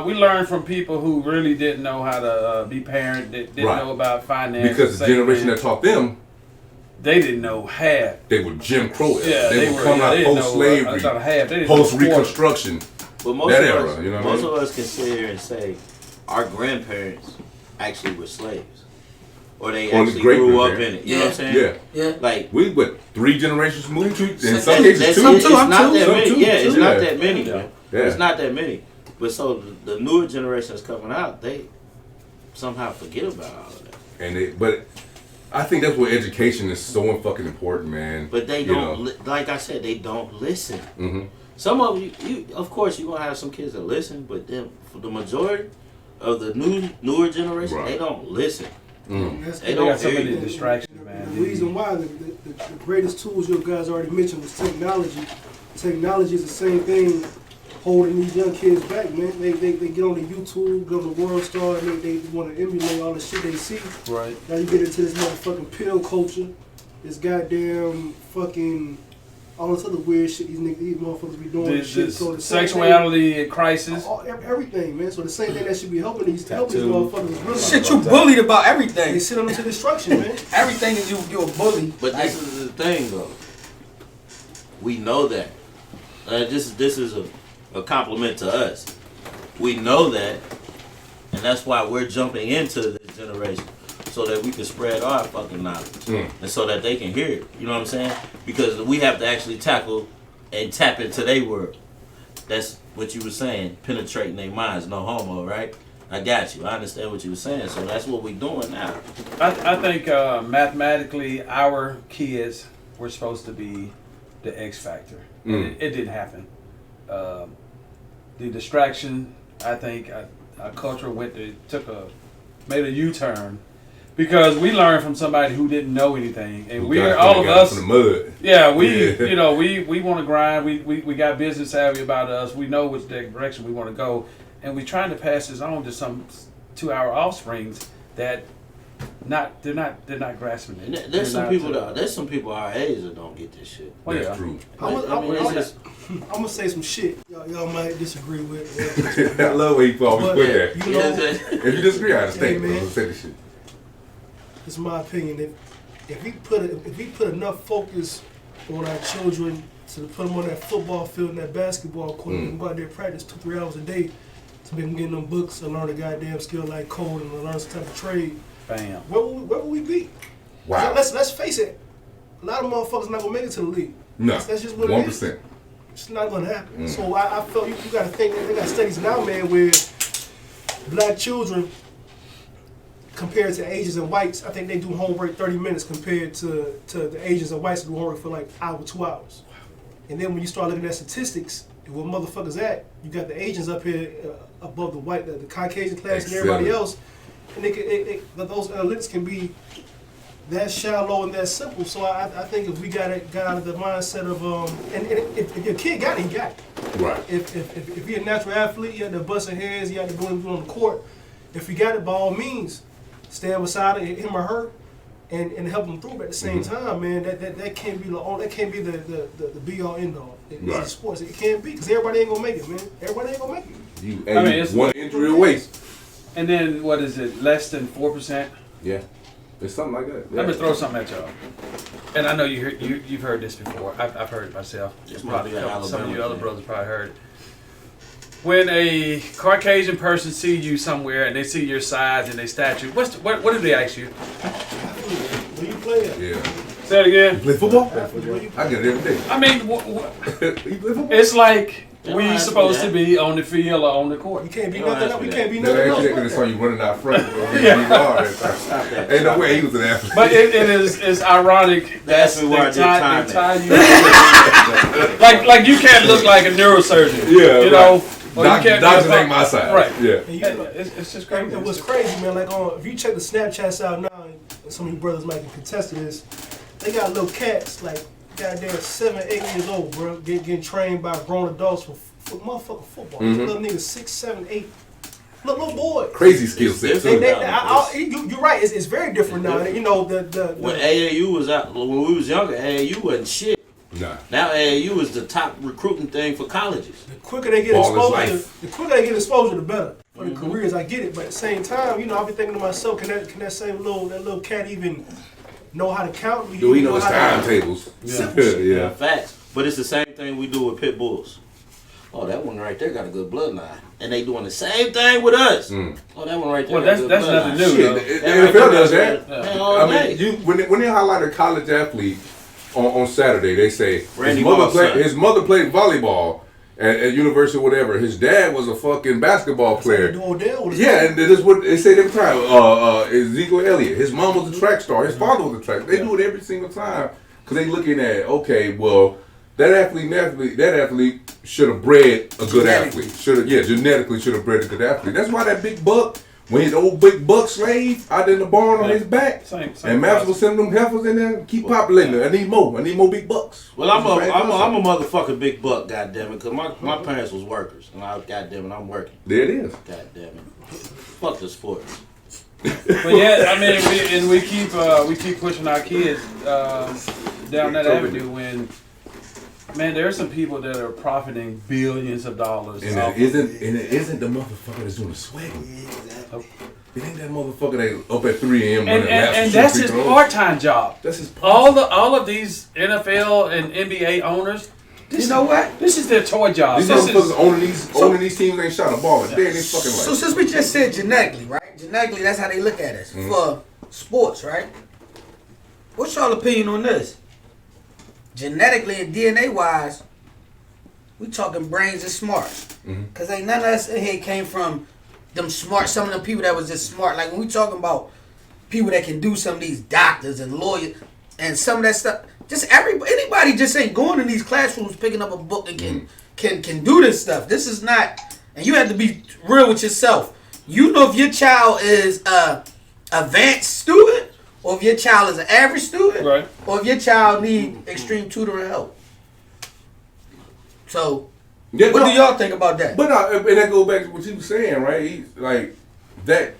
we learned from people who really didn't know how to be parent, that didn't Right. know about finance. Because the generation that taught them, they didn't know half. they were Jim Crow. Yeah, they were were. coming Yeah, out they didn't know post-slavery, about half. They didn't know post a quarter. Reconstruction. But most That of era, us, you know what I most mean? of us can sit here and say our grandparents actually were slaves, or they Or the actually great grew up grandparents. in it. You know what I'm saying? Yeah. Yeah. Like We, what, 3 generations moved to? In some that's- cases, that's 2. it. Some It's two, I'm not two. that Some many. two, Yeah, it's too. not Yeah. that many. Yeah. Yeah. It's not that many. But so the newer generation that's coming out, they somehow forget about all of that. But I think that's where education is so fucking important, man. But they You don't, know. like I said, they don't listen. Mm-hmm. Some of you, of course, you're gonna have some kids that listen, but then for the majority of the newer generation, Right. they don't listen. Mm. That's They They don't got so hear many you. distractions, man. The reason why the greatest tools you guys already mentioned was technology. Technology is the same thing holding these young kids back, man. They get on the YouTube, go to World Star, and they want to emulate all the shit they see. Right. Now you get into this motherfucking pill culture, this goddamn fucking all this other weird shit these motherfuckers be doing. and shit. This So the same sexuality crisis. everything, man. So the same thing that should be helping these Tattoo. motherfuckers is really Shit, you bullied about they everything. send them to destruction, man. Everything is you a bully. But Like, this is the thing, though. We know that. This is a compliment to us. We know that, and that's why we're jumping into this generation, so that we can spread our fucking knowledge, and so that they can hear it. You know what I'm saying? Because we have to actually tackle and tap into their world. That's what you were saying, penetrating their minds, no homo, right? I got you. I understand what you were saying. So that's what we're doing now. I think mathematically, our kids were supposed to be the X factor. It didn't happen. The distraction, I think, our culture made a U-turn because we learned from somebody who didn't know anything, and all of us. From the mud. Yeah, Yeah. we want to grind. We got business savvy about us. We know which direction we want to go, and we're trying to pass this on to to our offsprings that they're not grasping it. And They're there's some not, people there's some people our age that don't get this shit. Well, That's yeah. true. I'm gonna say some shit y'all might disagree with. I love where you always But, put that. you know, If you disagree, I understand. Hey, man. Don't say this shit. it's my opinion. If we put enough focus on our children to put them on that football field and that basketball court, and go out there and practice 2-3 hours a day to make them get in them books and learn a goddamn skill like code and learn some type of trade, Bam. where will we be? Wow. Let's face it. A lot of motherfuckers not gonna make it to the league. No. That's just what it is. 1%. It's not gonna happen. So I felt you gotta think that they got studies now, man, where black children compared to Asians and whites, I think they do homework 30 minutes compared to the Asians and whites who do homework for like hour, 2 hours. And then when you start looking at statistics and where motherfuckers at, you got the Asians up here above the white, the Caucasian class and everybody else, and those analytics can be that shallow and that simple. So I think if we got out of the mindset of and if your kid got it, he got it. Right. If he a natural athlete, he had to busting heads, he had to do it on the court. If he got it, by all means, stand beside him or her and help them through. But at the same time, man, that can't be the be all end all. It's sports. It can't be because everybody ain't gonna make it, man. Everybody ain't gonna make it. I mean, it's one injury away. And then what is it? Less than 4%. Yeah. It's something like that. Let me throw something at y'all. And I know you've heard this before. I've heard it myself. It's Probably probably an some of you Alabama other thing. brothers probably heard it. When a Caucasian person see you somewhere and they see your size and they stature, what do they ask you? Where you play at? Yeah. Say it again. Play football? Where you I get it every day. I mean, You play football? it's like we supposed to be on the field or on the court. You can't be You don't nothing ask else. me We that. can't be Yeah, nothing they else. actually but saw that. you running out front. Stop that. Ain't no way he was an athlete. But it is it's ironic That's that where I did time they tie you like you can't look like a neurosurgeon. Yeah, you know. Or you Doctors can't be a- ain't my size. Right. Yeah. And you know, It's just crazy. it was crazy, man. Like, if you check the Snapchats out now, and some of you brothers might can contest to this, they got little cats, like, goddamn 7, 8 years old, bro, getting trained by grown adults for motherfucking football. Mhm. Little niggas 6, 7, 8. Little boys. Crazy skill set. They, too. you're right. It's very different now. You know When the AAU was out, when we was younger, AAU wasn't shit. Nah. Now AAU is the top recruiting thing for colleges. the quicker they get Ball is exposure, life. the quicker they get exposure, the better for the careers. I get it, but at the same time, you know, I be thinking to myself, can that same little cat even know how to count? Do we know his how to- timetables? Simple shit. Yeah. Facts. But it's the same thing we do with pit bulls. Oh, that one right there got a good bloodline. And they doing the same thing with us. Mm. Oh, that one right there Well, got a good that's bloodline. nothing new, Shit, though. the That right NFL there does got- that. Man, all I day. mean, when they highlight a college athlete on Saturday, they say Randy his mother played volleyball at university or whatever. His dad was a fucking basketball player. Do Odell with his Yeah, and that's what they say every time. Ezekiel Elliott, his mom was a track star. His father was a track. They do it every single time because they looking at, okay, well, that athlete should have bred a good athlete. Genetically should have bred a good athlete. That's why that big buck, when his old big buck slave out in the barn on his back, Same and Maps was sending them heifers in there, keep populating it. I need more big bucks. Well, I'm a motherfucking big buck, goddammit, because my parents was workers, and goddammit, I'm working. There it is. Goddammit. Fuck the sports. But yeah, I mean, we keep pushing our kids down that avenue when, man, there are some people that are profiting billions of dollars. And off it isn't the motherfucker that's doing the sweating. It ain't that motherfucker that up at 3 a.m. and that's his part-time job. That's his All of these NFL and NBA owners, You know what? this is their toy job. These This motherfuckers is, owning these teams ain't shot a ball a day in their fucking So life. since we just said genetically, right? Genetically, that's how they look at us for sports, right? What's y'all opinion on this? Genetically and DNA wise, we talking brains and smarts. Cause ain't none of us in here came from them smart. Some of them people that was just smart. Like when we talking about people that can do some of these doctors and lawyers and some of that stuff. Just anybody just ain't going in these classrooms picking up a book and can do this stuff. This is not, and you have to be real with yourself. You know if your child is a advanced student or if your child is an average student, right. or if your child need extreme tutoring help. So, Yeah, what no, do y'all think about that? But and that goes back to what you were saying, right? He's like that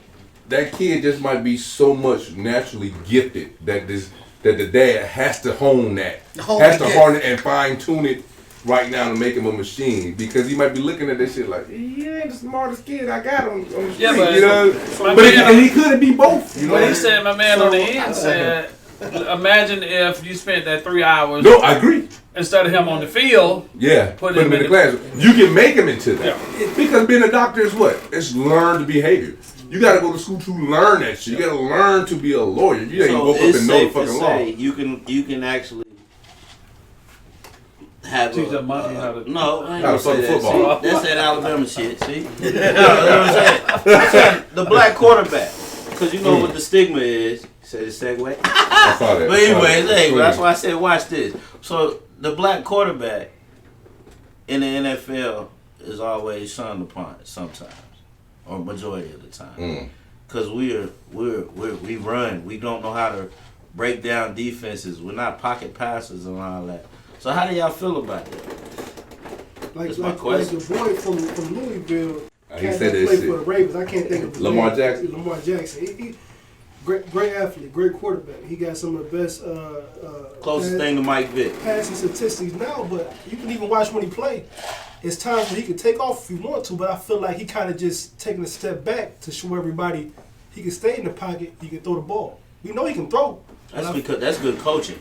kid just might be so much naturally gifted that the dad has to hone that, has to harness and fine tune it right now to make him a machine because he might be looking at this shit like he ain't the smartest kid I got on the street, Yeah, but you know. my But man- he could be both, you know. But he said, my man on the end said, imagine if you spent that 3 hours No, I agree. instead of him on the field. Yeah, Put put him him in the in classroom. You can make him into that. Because being a doctor is what? It's learned behavior. You gotta go to school to learn that shit. You gotta learn to be a lawyer. You gotta go up it's and know the safe to fucking law. say you can actually have Teach a monkey how to- no, I ain't How gonna to say fuck that. football. See, that's that Alabama shit. See, you know what I'm saying? The black quarterback, because you know what the stigma is. Say the segue. I saw that. But anyways, hey, that's why I said watch this. So the black quarterback in the NFL is always shunned upon sometimes, or majority of the time, because we run. We don't know how to break down defenses. We're not pocket passers and all that. So how do y'all feel about that? like That's my like question. the boy from Louisville. He cat said that that played shit. for the Ravens. I can't think of his Lamar name. Jackson? Lamar Jackson. He great athlete, great quarterback. He got some of the best Closest thing to Mike Vick. passing statistics now, but you can even watch when he play. It's times when he can take off if he want to, but I feel like he kind of just taking a step back to show everybody he can stay in the pocket, he can throw the ball. We know he can throw. That's because that's good coaching.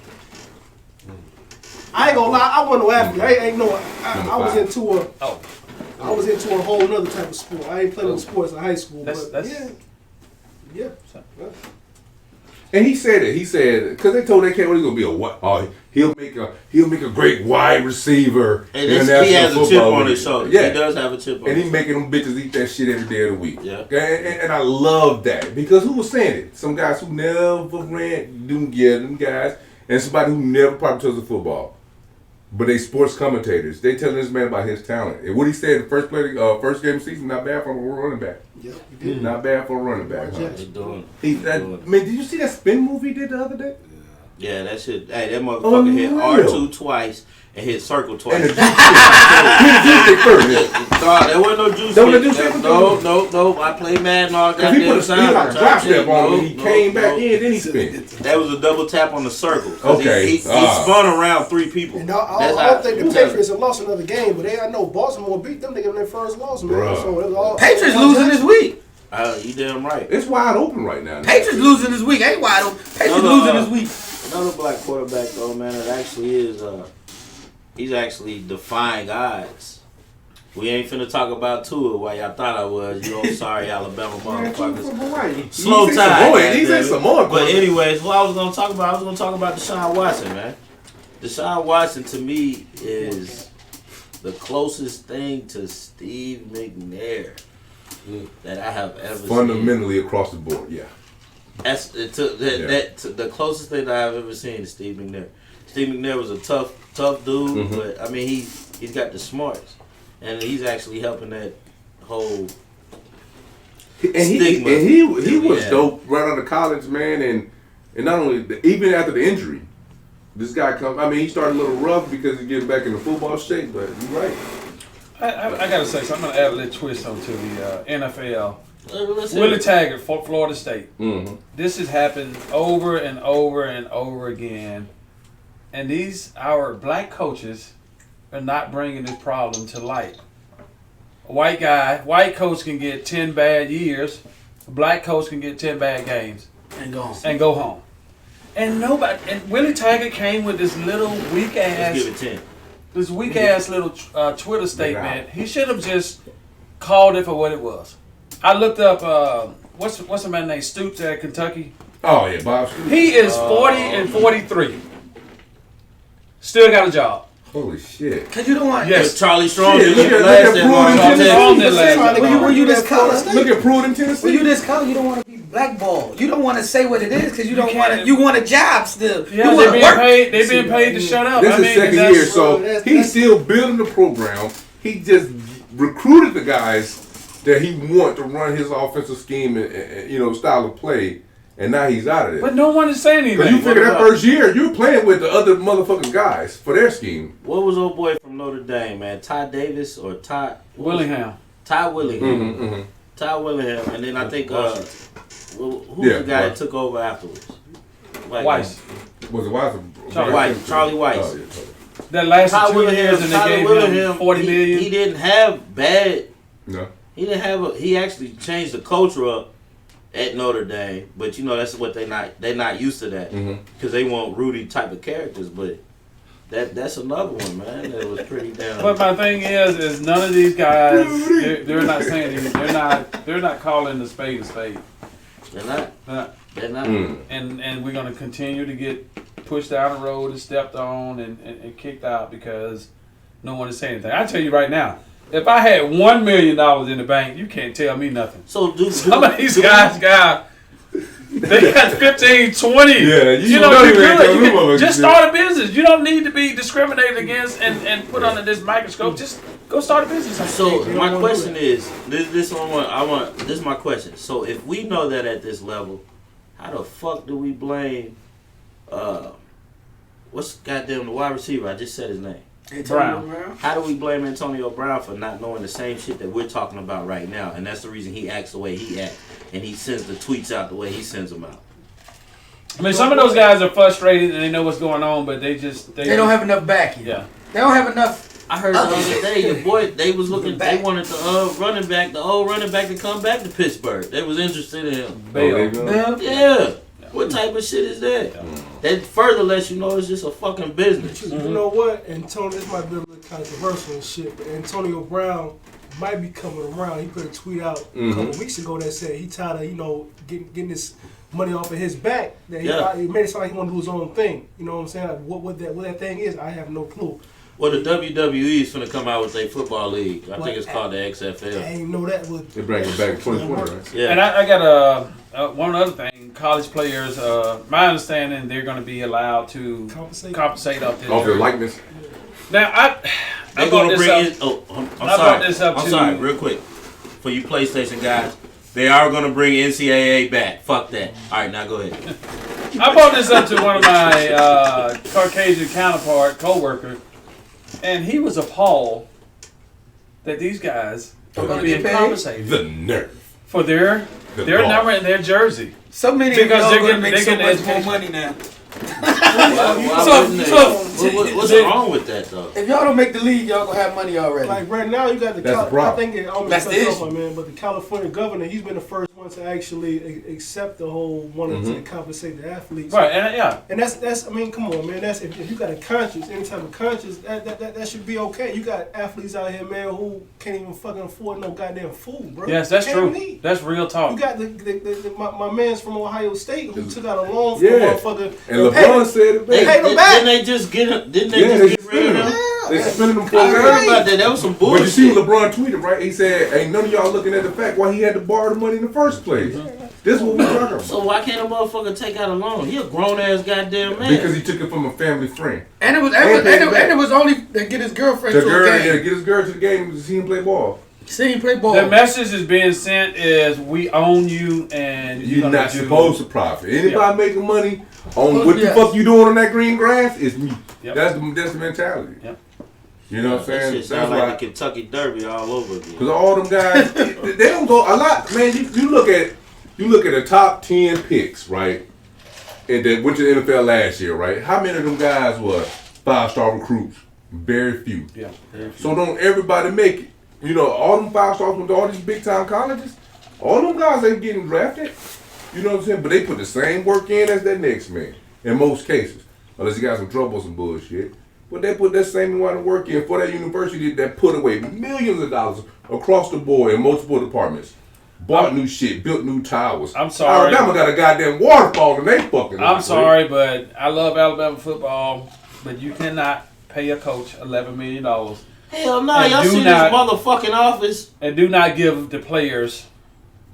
I ain't gonna lie, I wasn't no athlete. I ain't no. I was five. into a. Oh. I was into a whole other type of sport. I ain't played no sports in high school, That's- but that's- yeah. And he said it. He said because they told that kid he's gonna be a what? Oh, he'll make a great wide receiver. And he has a chip on his shoulder. Yeah. He does have a chip on. And his he making them bitches eat that shit every day of the week. Yeah. And I love that because who was saying it? Some guys who never ran, them guys, and somebody who never probably touched the football. But they sports commentators. They telling this man about his talent. And what he said in the first game of the season, not bad for a running back. Yep, you did. Not bad for a running back. Huh? They doing. Man, did you see that spin move he did the other day? Yeah, that shit. Hey, that motherfucker hit R2 twice and hit circle twice. And the juice stick first. There wasn't no juice. There wasn't no juice stick? No. I play Madden all Because he put a goddamn time. drop step on him and he came back in, then he spin. That was a double tap on the circle. Okay. He spun around 3 people. And I don't think the Patriots have lost another game, but I know Baltimore beat them. They gave them their first loss, man. Bruh. So it was all Patriots losing this week. You damn right. It's wide open right now. Patriots losing this week. Ain't wide open. Patriots losing this week. Another black quarterback though, man, it actually is he's actually defying odds. We ain't finna talk about Tua while y'all thought I was. You sorry Alabama motherfuckers. Slow time. He's in Samoa. But anyways, what I was gonna talk about, Deshaun Watson, man. Deshaun Watson to me is the closest thing to Steve McNair that I have ever seen. Fundamentally across the board, yeah. That's the closest thing that I've ever seen is Steve McNair. Steve McNair was a tough dude, but I mean he's got the smarts, and he's actually helping that whole stigma. He was dope right out of college, man, and not only even after the injury, this guy come. I mean, he started a little rough because he's getting back in the football shape, but you're right. I gotta say, so I'm gonna add a little twist onto the NFL. Let's Willie Taggart, Florida State. Mm-hmm. This has happened over and over and over again, and our black coaches are not bringing this problem to light. A white coach can get 10 bad years. A black coach can get 10 bad games And go home. and go home. And Willie Taggart came with this little weak Let's give ass, it 10. this weak ass little Twitter statement. He should have just called it for what it was. I looked up what's the man named Stoops at Kentucky. Oh yeah, Bob Stoops. He is 40 and 43. Still got a job. Holy shit. Cause you don't want. Yes. Charlie Strong. Shit, look at Pruitt in Tennessee. Were you this color? Look at Pruitt in Tennessee. Were you this color? You don't want to be blackballed. You don't want to say what it is because you don't want can't. to. You want a job still. Yeah, you they want to being work. paid. They being paid to shut up. This I is mean, second that's- year, so he's still building the program. He just recruited the guys that he want to run his offensive scheme and style of play, and now he's out of it. But no one is saying anything. Because you figure that first year, you're playing with the other motherfucking guys for their scheme. What was old boy from Notre Dame, man? Ty Davis or Ty Willingham. Ty Willingham. Mm-hmm. Ty Willingham, and then I think who's Yeah, the guy that Weiss. took over afterwards? Like, Weiss. Was it Weiss? Charlie Weiss. Oh, yeah. That lasted Ty 2 years and they Tyler gave Willingham, him $40 million. He didn't have bad. No. He actually changed the culture up at Notre Dame, but that's what they're not used to that because they want Rudy type of characters. But that's another one, man. That was pretty damn. But my thing is none of these guys they're not saying anything. They're not calling the spade a spade. They're not. They're not. Mm. And we're gonna continue to get pushed down the road and stepped on and kicked out because no one is saying anything. I tell you right now, if I had $1 million in the bank, you can't tell me nothing. So Some of these guys they got 15, 20. Yeah, you know, know you you ain't good. You gonna can move just over. start a business. You don't need to be discriminated against and put under this microscope. Just go start a business. So my question is, this is my question. So if we know that at this level, how the fuck do we blame what's goddamn the wide receiver? I just said his name. Brown. How do we blame Antonio Brown for not knowing the same shit that we're talking about right now? And that's the reason he acts the way he acts. And he sends the tweets out the way he sends them out. I mean, some of those guys are frustrated and they know what's going on, but they don't have enough backing. Yeah. They don't have enough. I heard the other day your boy they was looking. They wanted the old running back to come back to Pittsburgh. They was interested in him. Bell. Yeah. What type of shit is that? That further lets you know it's just a fucking business. You know what? Antonio, this might be a little controversial and shit, but Antonio Brown might be coming around. He put a tweet out a couple weeks ago that said he tired of getting this money off of his back. That he made it sound like he want to do his own thing. You know what I'm saying? Like, what that thing is, I have no clue. Well, the WWE is finna come out with their football league. I think it's called the I XFL. ain't know that would. They bring it back in 2020, right? Yeah. And I got one other thing. College players, my understanding, they're going to be allowed to compensate up to Off their likeness. Now, I They're brought gonna this bring up. in. Oh, I'm I sorry. brought this up I'm to- sorry, real quick. For you PlayStation guys, they are gonna bring NCAA back. Fuck that. All right, now go ahead. I brought this up to one of my Caucasian co-worker, and he was appalled that these guys are gonna being get paid? compensated The nerve. for their The number ball. and their jersey. So many Because of they're y'all gonna getting- make so they're much getting more money now. So- What's they- wrong with that though? If y'all don't make the league, y'all gonna have money already. Like right now, you got the. That's the I problem. think I'm That's gonna the cut issue. off, man. But the California governor, he's been the first one to actually accept the whole wanting to compensate the athletes. Right, and yeah. And that's I mean, come on, man. That's if you got a conscience, any type of conscience, that should be okay. You got athletes out here, man, who can't even fucking afford no goddamn food, bro. Yes, that's Can't true. eat. That's real talk. You got my man's from Ohio State who took out a loan for Yeah. a motherfucker. And LeBron said it They, best. paid them back. Didn't they just get him? Didn't they Yeah, just get rid of him? They suspended him for I a heard game. about that. That was some But you see bullshit. what LeBron tweeted, right? He said, ain't none of y'all looking at the fact why he had to borrow the money in the first place. This is what we talking about. So why can't a motherfucker take out a loan? He a grown ass goddamn man. Because he took it from a family friend. And it was And paid it back. and it was only to get his girlfriend The to girl, a yeah, game. get his girl to the game to see him play ball. See him play ball. The message is being sent is we own you and You're gonna not do- supposed to profit. Anybody making money on what the Yes. fuck you doing on that green grass is me. Yep. That's the mentality. Yep. You know what I'm That saying? shit That's sound why. like the Kentucky Derby all over again. Because all them guys, they don't go a lot, man. You look at the top 10 picks, right? And that went to the NFL last year, right? How many of them guys were 5-star recruits? Very few. Yeah. So don't everybody make it. You know, all them 5-stars from all these big time colleges, all them guys ain't getting drafted. You know what I'm saying? But they put the same work in as that next man in most cases, unless you got some trouble or some bullshit. But they put that same amount of work in for that university that put away millions of dollars across the board in multiple departments. Bought new shit, built new towers. I'm sorry. Alabama got a goddamn waterfall in they fucking I'm life, sorry, but I love Alabama football, but you cannot pay a coach $11 million Hell no, And y'all do seen not- his motherfucking office? and do not give the players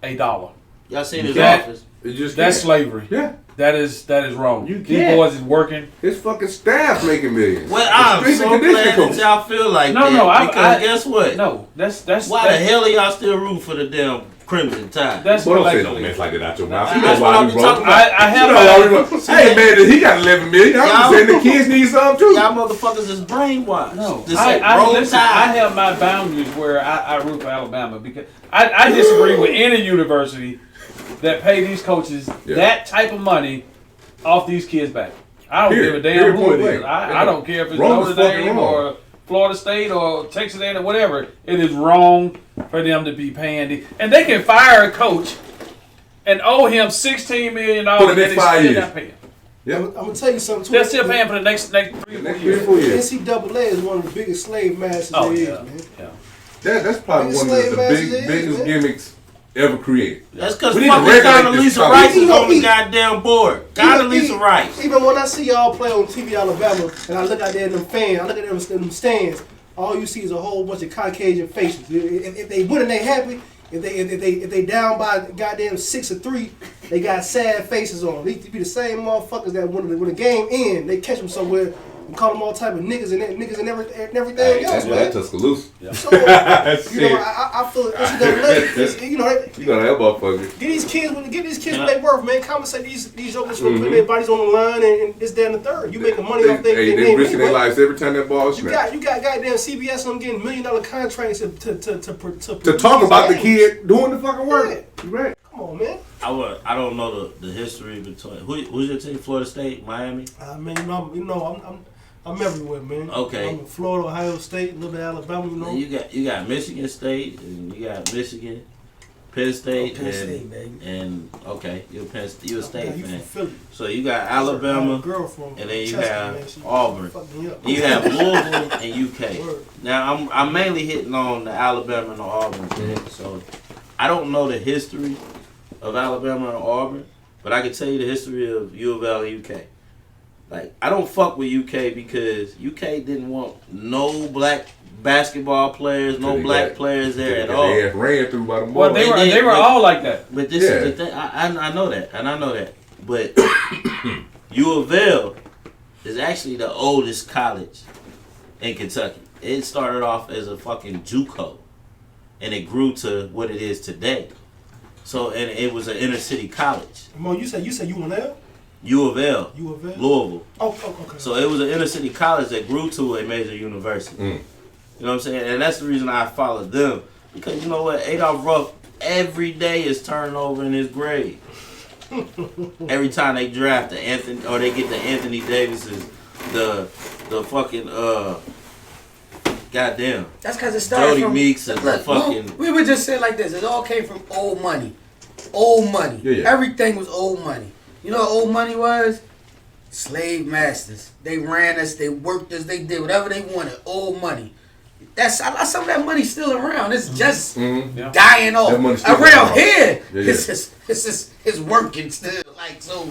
$1. Y'all seen his That- office? It just That's can't. slavery. Yeah. That is wrong. You These can't. boys is working. His fucking staff making millions. Well, The I'm strength and so conditioning glad coach. that y'all feel like No, that. no, because guess what? No, that's Why the hell are y'all still rooting for the damn Crimson Tide? That's Boy, don't say no collectively. mess like that out your mouth. You That's know what why I we be broke. talking about. I have You know why we my, broke. Hey man, he got 11 million. I'm just Y'all- saying the kids need some too. Y'all motherfuckers is brainwashed. no. To say roll Listen, I tide. have my boundaries where I root for Alabama because I disagree with any university that pay these coaches Yeah. that type of money off these kids' back. I don't Period. give a damn Period, who point it is. blank. I Yeah. don't care if it's Wrong is Notre fucking Dame wrong. or Florida State or Texas A&M or whatever. It is wrong for them to be paying and they can fire a coach and owe him $16 million For the and next they 5 still years. not paying. Yeah. I'm gonna tell you something too. They're still paying for the next 3 The or 4 next years. 3 or 4 years. NCAA is one of the biggest slave masters Oh there is, yeah, man. yeah. That's probably Biggest one of slave the masters biggest man. gimmicks ever created. That's because We need to fucking regulate this Condoleezza college. Rice is on the Even- goddamn board. Condoleezza Rice. Even when I see y'all play on TV Alabama and I look out there in them fans, I look at them stands, all you see is a whole bunch of Caucasian faces. If they win and they happy, if they down by goddamn 6 or 3, they got sad faces on. They be the same motherfuckers that when the game ends, they catch them somewhere and call them all type of niggas and everything Hey, else, that's man. Tuscaloosa. So, That's you know, it. I feel NCAA, you know, You know that motherfucker. get these kids what they worth, man. Compensate these jokers for putting their bodies on the line and this, that, and the third. You making money off their Hey, they name risking their anyway. lives every time that ball You snaps. got goddamn CBS and them getting $1 million contracts to To talk about the kid doing the fucking work. Yeah. You right. Come on, man. I don't know the history between who's your team? Florida State, Miami. I mean, I'm everywhere, man. Okay. I'm in Florida, Ohio State, a little bit of Alabama, you know. And you got Michigan State and you got Michigan, Penn State, Penn and, State, baby. and okay, you're a State Yeah, you fan. from Philly. So you got I have a Alabama, girl from and then you Chester, have man. She Auburn. fucked me up. and you have Louisville and UK. Word. Now I'm mainly hitting on the Alabama and the Auburn thing. So I don't know the history of Alabama and Auburn, but I can tell you the history of U of L and UK. Like, I don't fuck with UK because UK didn't want no black basketball players, no black players there at all. They ran through by the ball. Well, they were all like that. But this is the thing. I know that, and I know that. But U of L is actually the oldest college in Kentucky. It started off as a fucking JUCO, and it grew to what it is today. So, and it was an inner city college. Mo, you said UNL? U of L, U of L? Louisville. Oh, okay. So it was an inner city college that grew to a major university. You know what I'm saying? And that's the reason I followed them. Because you know what? Adolph Rupp every day is turning over in his grave. Every time they draft the Anthony, or they get the Anthony Davises, the fucking goddamn. That's because it started Jody from Meeks and look, fucking. we would just say it like this. It all came from old money. Old money. Yeah. Everything was old money. You know what old money was? Slave masters. They ran us, they worked us, they did whatever they wanted. Old money. That's some of that money's still around. It's just dying off. That money's still Around around. here, Yeah. it's working still. Like so.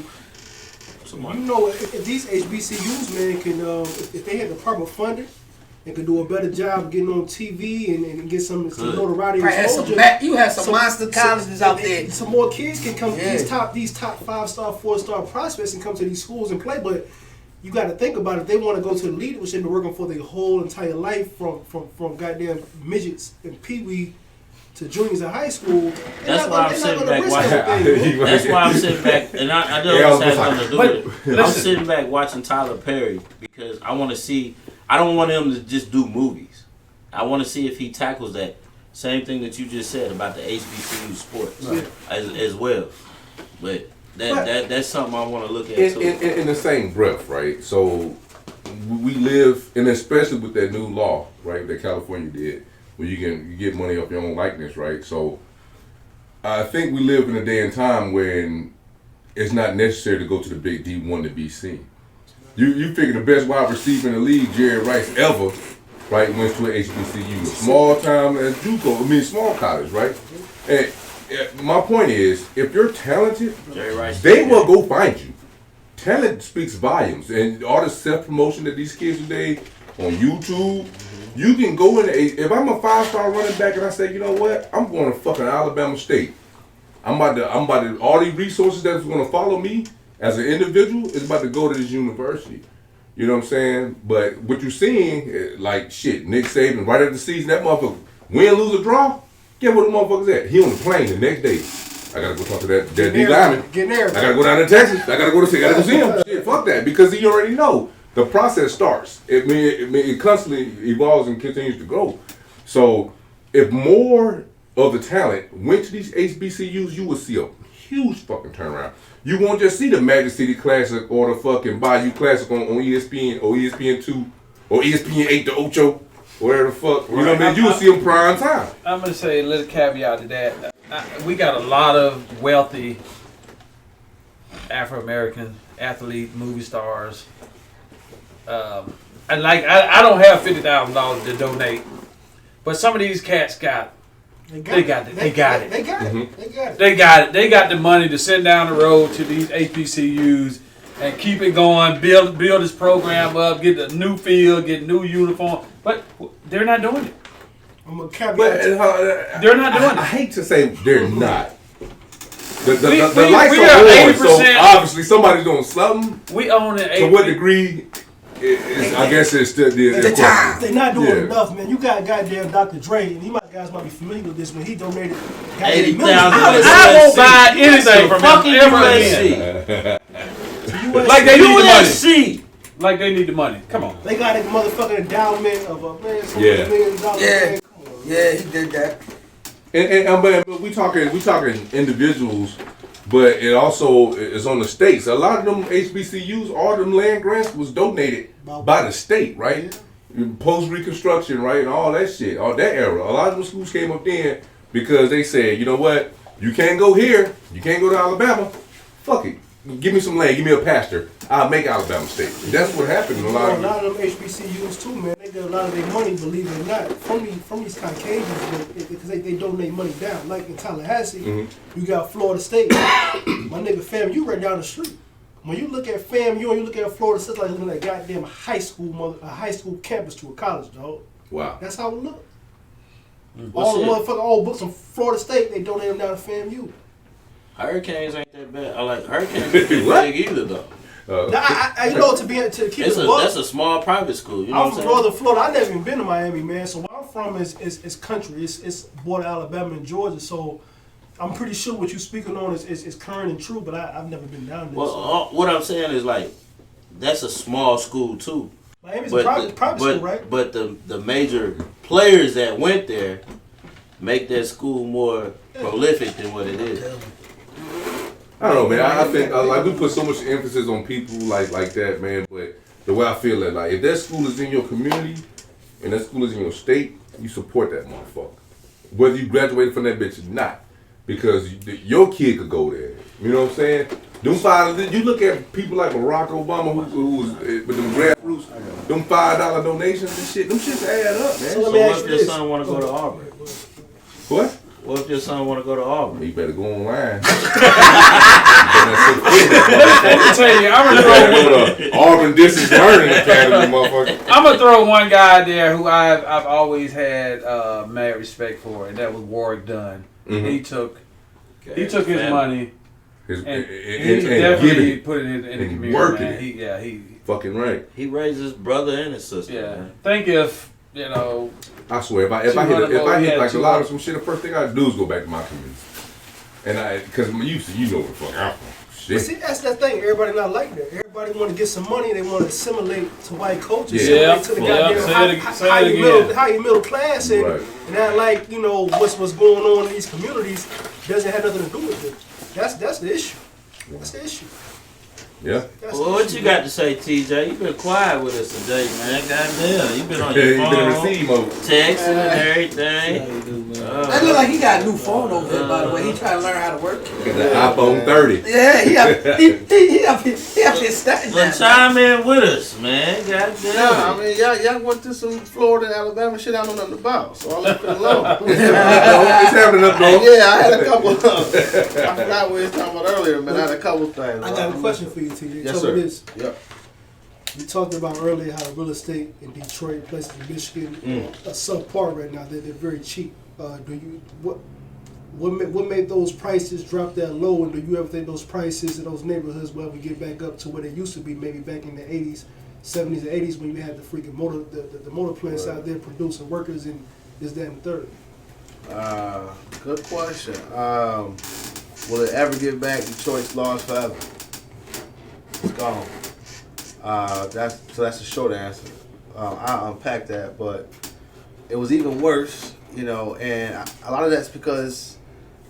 You know, if these HBCUs, man, can if they had the proper funding and could do a better job getting on TV and get some notoriety and Right, exposure. you have some monster colleges out there. Some more kids can come. Yeah. These top 5-star, 4-star prospects and come to these schools and play. But you got to think about it. If they want to go to the league, which they've been working for their whole entire life, from goddamn midgets and peewee to juniors in high school. That's why I'm sitting back watching. Right. That's why I'm sitting back, and I know Yeah, this has nothing to do with it. I'm listen. sitting back watching Tyler Perry because I want to see. I don't want him to just do movies. I want to see if he tackles that same thing that you just said about the HBCU sports as well. But that's something I want to look at too. In the same breath, right? So we live, and especially with that new law, right, that California did, where you get money off your own likeness, right? So I think we live in a day and time when it's not necessary to go to the big D1 to be seen. You figure the best wide receiver in the league, Jerry Rice, ever, right, went to an HBCU, small time as JUCO, small college, right? And my point is, if you're talented, Jerry Rice, they will go find you. Talent speaks volumes, and all the self-promotion that these kids today on YouTube, you can go in. If I'm a 5-star running back and I say, you know what, I'm going to fucking Alabama State. I'm about to all these resources that's going to follow me as an individual is about to go to this university. You know what I'm saying? But what you're seeing, like shit, Nick Saban right after the season, that motherfucker win, lose, or draw. Guess what the motherfucker's at? He on the plane the next day. I gotta go talk to that D lineman. Get there. I gotta go down to Texas. I gotta go to see him. Shit, fuck that, because he already know the process starts. It constantly evolves and continues to grow. So if more of the talent went to these HBCUs, you would see a huge fucking turnaround. You won't just see the Magic City Classic or the fucking Bayou Classic on ESPN or ESPN2 or ESPN 8 to Ocho, whatever the fuck. You know what I mean? You will see them prime time. I'm going to say a little caveat to that. We got a lot of wealthy Afro-American athlete, movie stars. And like, I don't have $50,000 to donate, but some of these cats They got it. They got the money to send down the road to these HBCUs and keep it going, build this program up, get a new field, get new uniform. But they're not doing it. I'm a caveat. They're not doing I it. hate to say they're not. The We lights are are on, 80%. so obviously somebody's doing something. We own it. To what degree? I guess it's still the time. They're not doing enough, man. You got goddamn Dr. Dre, and guys might be familiar with this when he donated $80,000. I won't buy anything from fucking him ever USC. again. USC. Like they need the money. USC. Like they need the money. Come on. They got a motherfucking endowment of a man. Yeah. $1 million. Yeah. Man. Come on, man. Yeah, he did that. But we talking individuals, but it also is on the states. A lot of them HBCUs, all them land grants was donated by the state, right? Post Reconstruction, right, and all that shit, all that era. A lot of them schools came up then because they said, you know what, you can't go here, you can't go to Alabama. Fuck it, give me some land, give me a pasture, I'll make Alabama State. That's what happened in a lot A of. lot of them HBCUs too, man. They get a lot of their money, believe it or not, from these Caucasians because they donate money down. Like in Tallahassee, you got Florida State. My nigga FAMU right down the street. When you look at FAMU and you look at Florida State, like looking at a goddamn high school campus to a college, dog. Wow. That's how it look. All the motherfucking old books from Florida State, they donate them down to FAMU. Hurricanes ain't that bad. I like Hurricanes ain't that What? big either though. Now, you know, to keep it That's a small private school. You know I'm what from I'm saying? Northern Florida. I never even been to Miami, man. So where I'm from is country. It's border Alabama and Georgia. So I'm pretty sure what you're speaking on is current and true. But I've never been down there. Well, what I'm saying is like that's a small school too. Miami's a private school, right? But the major players that went there make that school more prolific than what it is. I don't know, man. I think like we put so much emphasis on people like that, man. But the way I feel that, like, if that school is in your community and that school is in your state, you support that motherfucker, whether you graduated from that bitch or not, because your kid could go there. You know what I'm saying? You look at people like Barack Obama, who was with them grassroots, them $5 donations and shit. Them shits add up, man. So let So me what ask if you your this. son want to go to Auburn? What? What if your son want to go to Auburn? You better go online. Let me tell you, I'm gonna throw. Go to Auburn Distance Learning Academy, motherfucker. I'm gonna throw one guy there who I've always had mad respect for, and that was Warwick Dunn. Mhm. He took his money and he And definitely giving. put it in the And community. working Man. it. He Fucking right. He raised his brother and his sister. yeah. Man. Think if you know. I swear, if I hit 200 like a more, lot yeah, of some shit, the first thing I do is go back to my community. And because you know what the fuck I'm from. But Shit. see, that's the thing. Everybody not like that. Everybody want to get some money. They want to assimilate to white culture. Yeah. Assimilate to the Yeah. goddamn Say it again. how you middle class and Right. not like what's going on in these communities doesn't have nothing to do with it. That's the issue. That's the issue. Yeah. That's Well, the what issue, you man. got to say, TJ? You been quiet with us today, man. Goddamn, you been on Yeah, your you been in phone, receive mode. texting and everything. That look like he got a new phone over there, by the way. He trying to learn how to work. Got the iPhone 30. Yeah, he up here starting Well, that. chime in with us, man. Goddamn. Yeah, I mean, y'all went through some Florida and Alabama shit I don't know nothing about, so I left it alone. It's happening up north. Yeah, I had a couple. I forgot what we was talking about earlier, man. I had a couple things. I got a question for you, TJ. Yes, Tell sir. me this. Yep. We talked about earlier how real estate in Detroit, places in Michigan, are subpar right now. They're very cheap. What made those prices drop that low? And do you ever think those prices in those neighborhoods will ever get back up to where they used to be? Maybe back in the 80s, 70s, and 80s when you had the freaking motor plants out there producing workers and this, that, and the third. Good question. Will it ever get back? Detroit's lost forever. It's gone. That's a short answer. I unpacked that, but it was even worse, and a lot of that's because,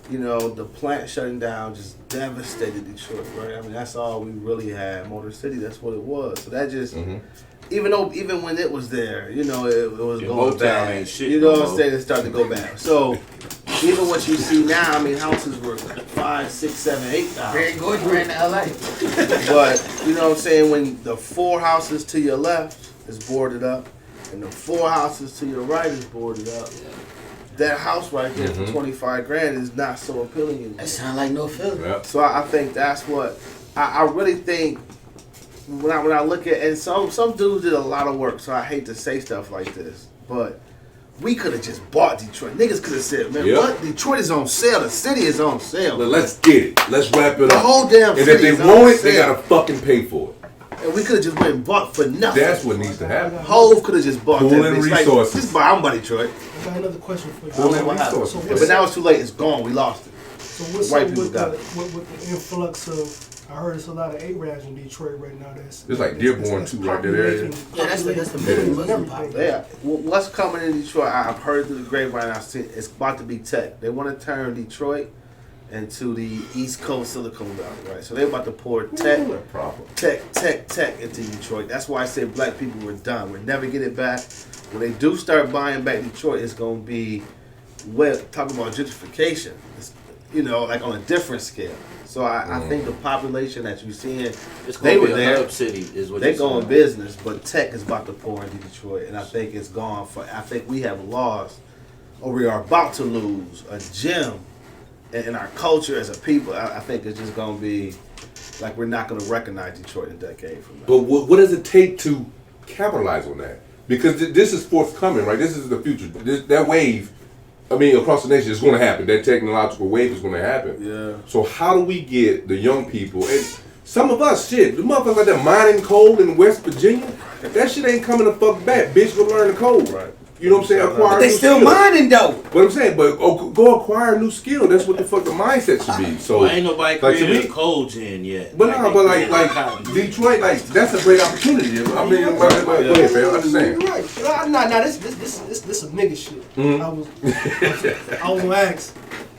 the plant shutting down just devastated Detroit, right? I mean, that's all we really had. Motor City, that's what it was. So that just, even when it was there, it was Yeah, going Motown bad. ain't shit You know no what I'm more. saying? It started to go bad. So even what you see now, I mean, houses were 5, 6, 7, 8,000. Very good, ran to LA. But you know what I'm saying, when the 4 houses to your left is boarded up and the 4 houses to your right is boarded up, that house right there for 25 grand is not so appealing anymore. That sound like no feeling. Yeah. So I think that's what I really think when I look at, and some dudes did a lot of work, so I hate to say stuff like this, but we could have just bought Detroit. Niggas could have said, man, Yep. what? Detroit is on sale. The city is on sale. But let's get it. Let's wrap it The up. whole damn And if city they is on want it, they sale. gotta fucking pay for it. And we could have just went and bought for nothing. That's what needs to happen. Hove could have just bought that Pooling bitch. Like, resources. just buy, I'm by Detroit. I got another question for you. Pooling what happened. resources. So But now it's too late. It's gone. We lost it. So what's White up people with got the, it. with the influx of? I heard it's a lot of Arabs in Detroit right now. It's like Dearborn, too, right there, area. Yeah, that's the populating Muslim everything. population. Yeah. What's coming in Detroit? I've heard through the grapevine. I've seen it's about to be tech. They want to turn Detroit into the East Coast Silicon Valley, right? So they're about to pour tech into Detroit. That's why I said black people were done. We'll never get it back. When they do start buying back Detroit, it's gonna be talking about gentrification. like on a different scale. So I think the population that you seeing, It's they gonna were be a there. hub city, is what They you're going saying. business, but tech is about to pour into Detroit, and I think it's gone for. I think we have lost, or we are about to lose, a gem in our culture as a people. I think it's just gonna be like we're not gonna recognize Detroit in a decade from now. But what does it take to capitalize on that? Because this is forthcoming, right? This is the future. That wave, across the nation, is going to happen. That technological wave is going to happen. Yeah. So how do we get the young people, and some of us, the motherfuckers like that mining coal in West Virginia, that shit ain't coming the fuck back. Bitch, go learn the code. Right. You know what I'm saying? Acquire But they new still skill. mining though. What I'm saying, but go acquire a new skill. That's what the fuck the mindset should be. So Well, ain't nobody like, to created me- a cold gen yet. But Like, no, they but created cotton. Detroit, that's a great opportunity. Go ahead, fam. I'm just saying. You're right. Nah, this some nigga shit. I was gonna ask,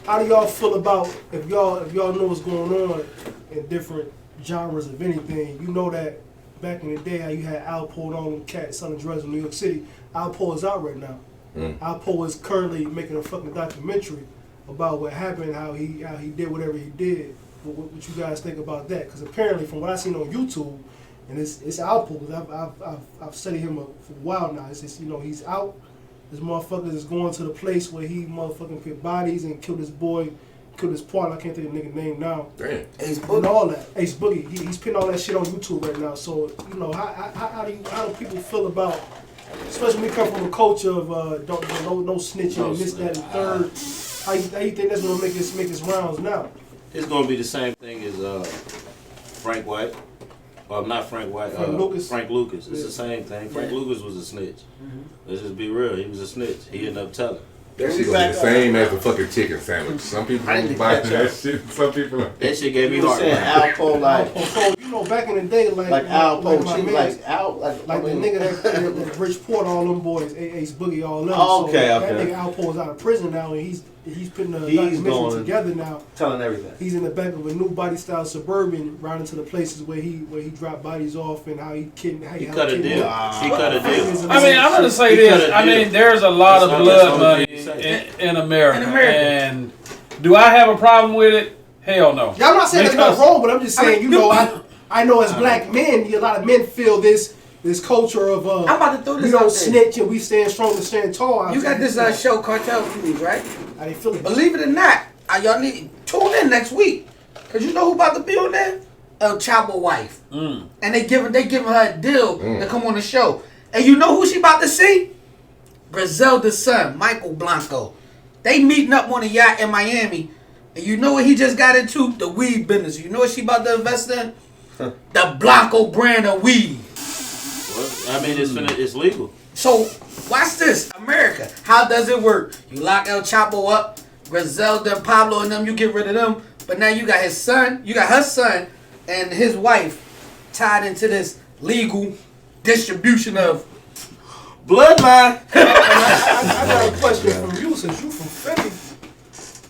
how do y'all feel about if y'all know what's going on in different genres of anything? You know that back in the day, how you had Alpo and all them cats selling drugs in New York City. Alpo is out right now. Alpo is currently making a fucking documentary about what happened, how he did whatever he did. What you guys think about that? Because apparently, from what I seen on YouTube, and it's Alpo, because I've studied him for a while now. It's just, he's out. This motherfucker is going to the place where he motherfucking put bodies and killed his boy, killed his partner. I can't think of the nigga name now. Damn. Ace And Boogie. all that. Ace Boogie. He's putting all that shit on YouTube right now. So, how do people feel about, especially when we come from a culture of no snitching and this, that, and third. How you think that's gonna make its rounds now? It's gonna be the same thing as Frank White. Not Frank White. Frank Lucas. Frank Lucas. It's Yeah. the same thing. Frank Yeah. Lucas was a snitch. Let's just be real. He was a snitch. He ended up telling. That shit gonna be the same as the fucking chicken sandwich. Some people I don't didn't buy catch that up. shit. Some people don't. That shit gave me You were saying heartburn. Alpo like So, back in the day, like Alpo, my she man, like out like the nigga that Rich Port, all them boys, Ace Boogie, all them. Oh, okay, so okay. That nigga Alpo is out of prison now, and he's putting the He's documentary going- together now. telling everything. He's in the back of a new body style Suburban, riding to the places where he dropped bodies off and how he kidnapped. He cut a deal. He cut a deal. I mean, I'm gonna say He this. cut a I deal. mean, there's a lot of That's blood all money you say. in America. In America. And do I have a problem with it? Hell no. Yeah, I'm not saying that's not Because- wrong, but I'm just saying, I know as black men, a lot of men feel this culture of I'm about to throw we this don't out there. snitch and we stand strong and stand tall. You got this show, Cartel Foods, right? How they feel it. Believe it or not, y'all need tune in next week, cause you know who about to be on there? El Chapo wife, and they giving her a deal to come on the show. And you know who she about to see? Griselda's son, Michael Blanco. They meeting up on a yacht in Miami, and you know what he just got into? The weed business. You know what she about to invest in? The Blanco brand of weed. Well, I mean, it's legal. So, watch this. America. How does it work? You lock El Chapo up, Griselda and Pablo and them, you get rid of them. But now you got his son, you got her son, and his wife tied into this legal distribution of Bloodline. I got a question from you since you from Philly.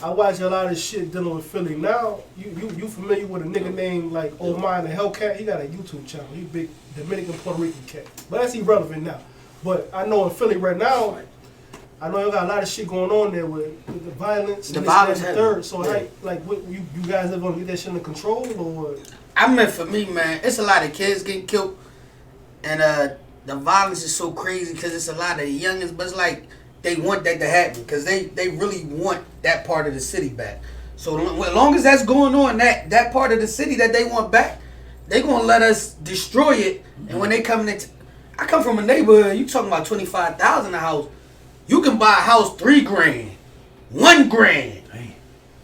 I watch a lot of shit dealing with Philly now. You familiar with a nigga named like Omar the Hellcat? He got a YouTube channel. He big Dominican Puerto Rican cat. But that's irrelevant now. But I know in Philly right now, I know you got a lot of shit going on there with the violence. The and violence this, that, and has- the third. So what, you guys ever gonna get that shit under control or? I mean, for me, man, it's a lot of kids getting killed, and the violence is so crazy because it's a lot of youngins, but it's like they want that to happen because they really want that part of the city back. So as long as that's going on, that part of the city that they want back, they gonna let us destroy it. And when they come in, I come from a neighborhood. You talking about 25,000 a house? You can buy a house $3 grand, $1 grand.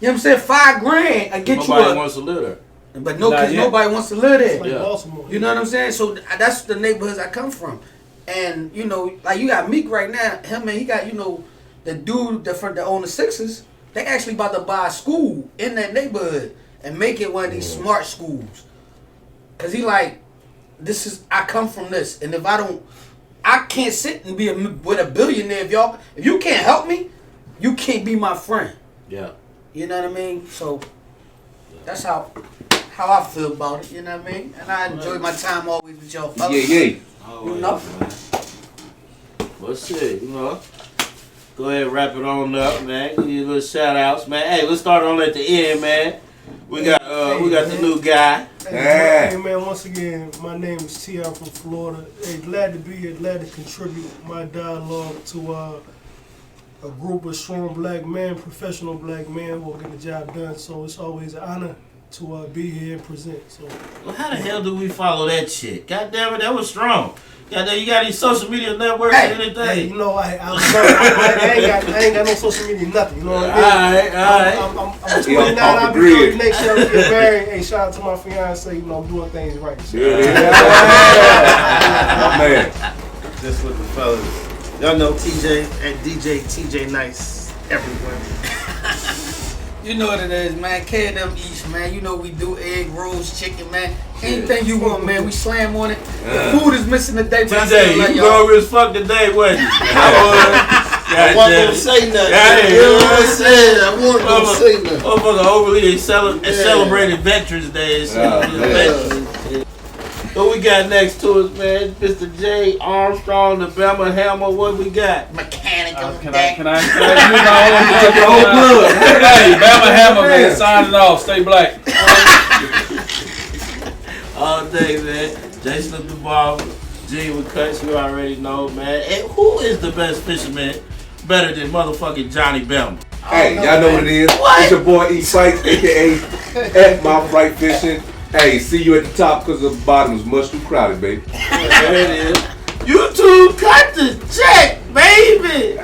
You know what I'm saying? $5 grand. I get Nobody you a. wants to live there. But no, Not because yet. nobody wants to live there. Like Yeah. Baltimore. You know what I'm saying? So that's the neighborhoods I come from. And, you know, like you got Meek right now. Him and he got, you know, the dude that own the Sixers. They actually about to buy a school in that neighborhood and make it one of these smart schools. Because he like, I come from this. And if I can't sit and be with a billionaire. If you can't help me, you can't be my friend. Yeah. You know what I mean? So that's how I feel about it. You know what I mean? And I enjoy my time always with y'all fellas. Yeah. Always, know? man. Well, shit, Go ahead and wrap it on up, man. Give you a little shout outs, man. Hey, let's start on at the end, man. We got the new guy. Hey man, once again, my name is T. I'm from Florida. Hey, glad to be here, glad to contribute my dialogue to a group of strong black men, professional black men who are getting the job done. So it's always an honor to be here and present. So, Well, how the hell do we follow that shit? God damn it, that was strong. Goddamn, you got any social media networks or anything? hey, you know, I ain't got no social media, nothing. You know what I mean? Alright. I'm 29. I'll be 30 next year. Get married. Hey, shout out to my fiance. You know, I'm doing things right. So. Man. Just with the fellas. Y'all know TJ and DJ TJ Nice everywhere. You know what it is, man. KM East, man. You know we do egg rolls, chicken, man. Anything you want, man. We slam on it. The food is missing today, but I TJ, still love you y'all. hungry as fuck today, wasn't you? I wasn't gonna say nothing. Goddamn. You know what I'm saying? I wasn't gonna say nothing. Motherfucker overly celebrated Veterans Day and shit. Veterans. What we got next to us, man? Mr. J. Armstrong, the Bama Hammer. What we got? Mechanic on Can deck. I use my own blood? Hey, Bama Hammer, man. Signing off. Stay black. All day, man. Jason the Barber, G with Cuts, you already know, man. And who is the best fisherman better than motherfucking Johnny Bama? Hey, y'all know what it is. What? It's your boy E Fights, aka at Mouth Right Fishing. Hey, see you at the top because the bottom is much too crowded, baby. There it is. YouTube cut the check, baby.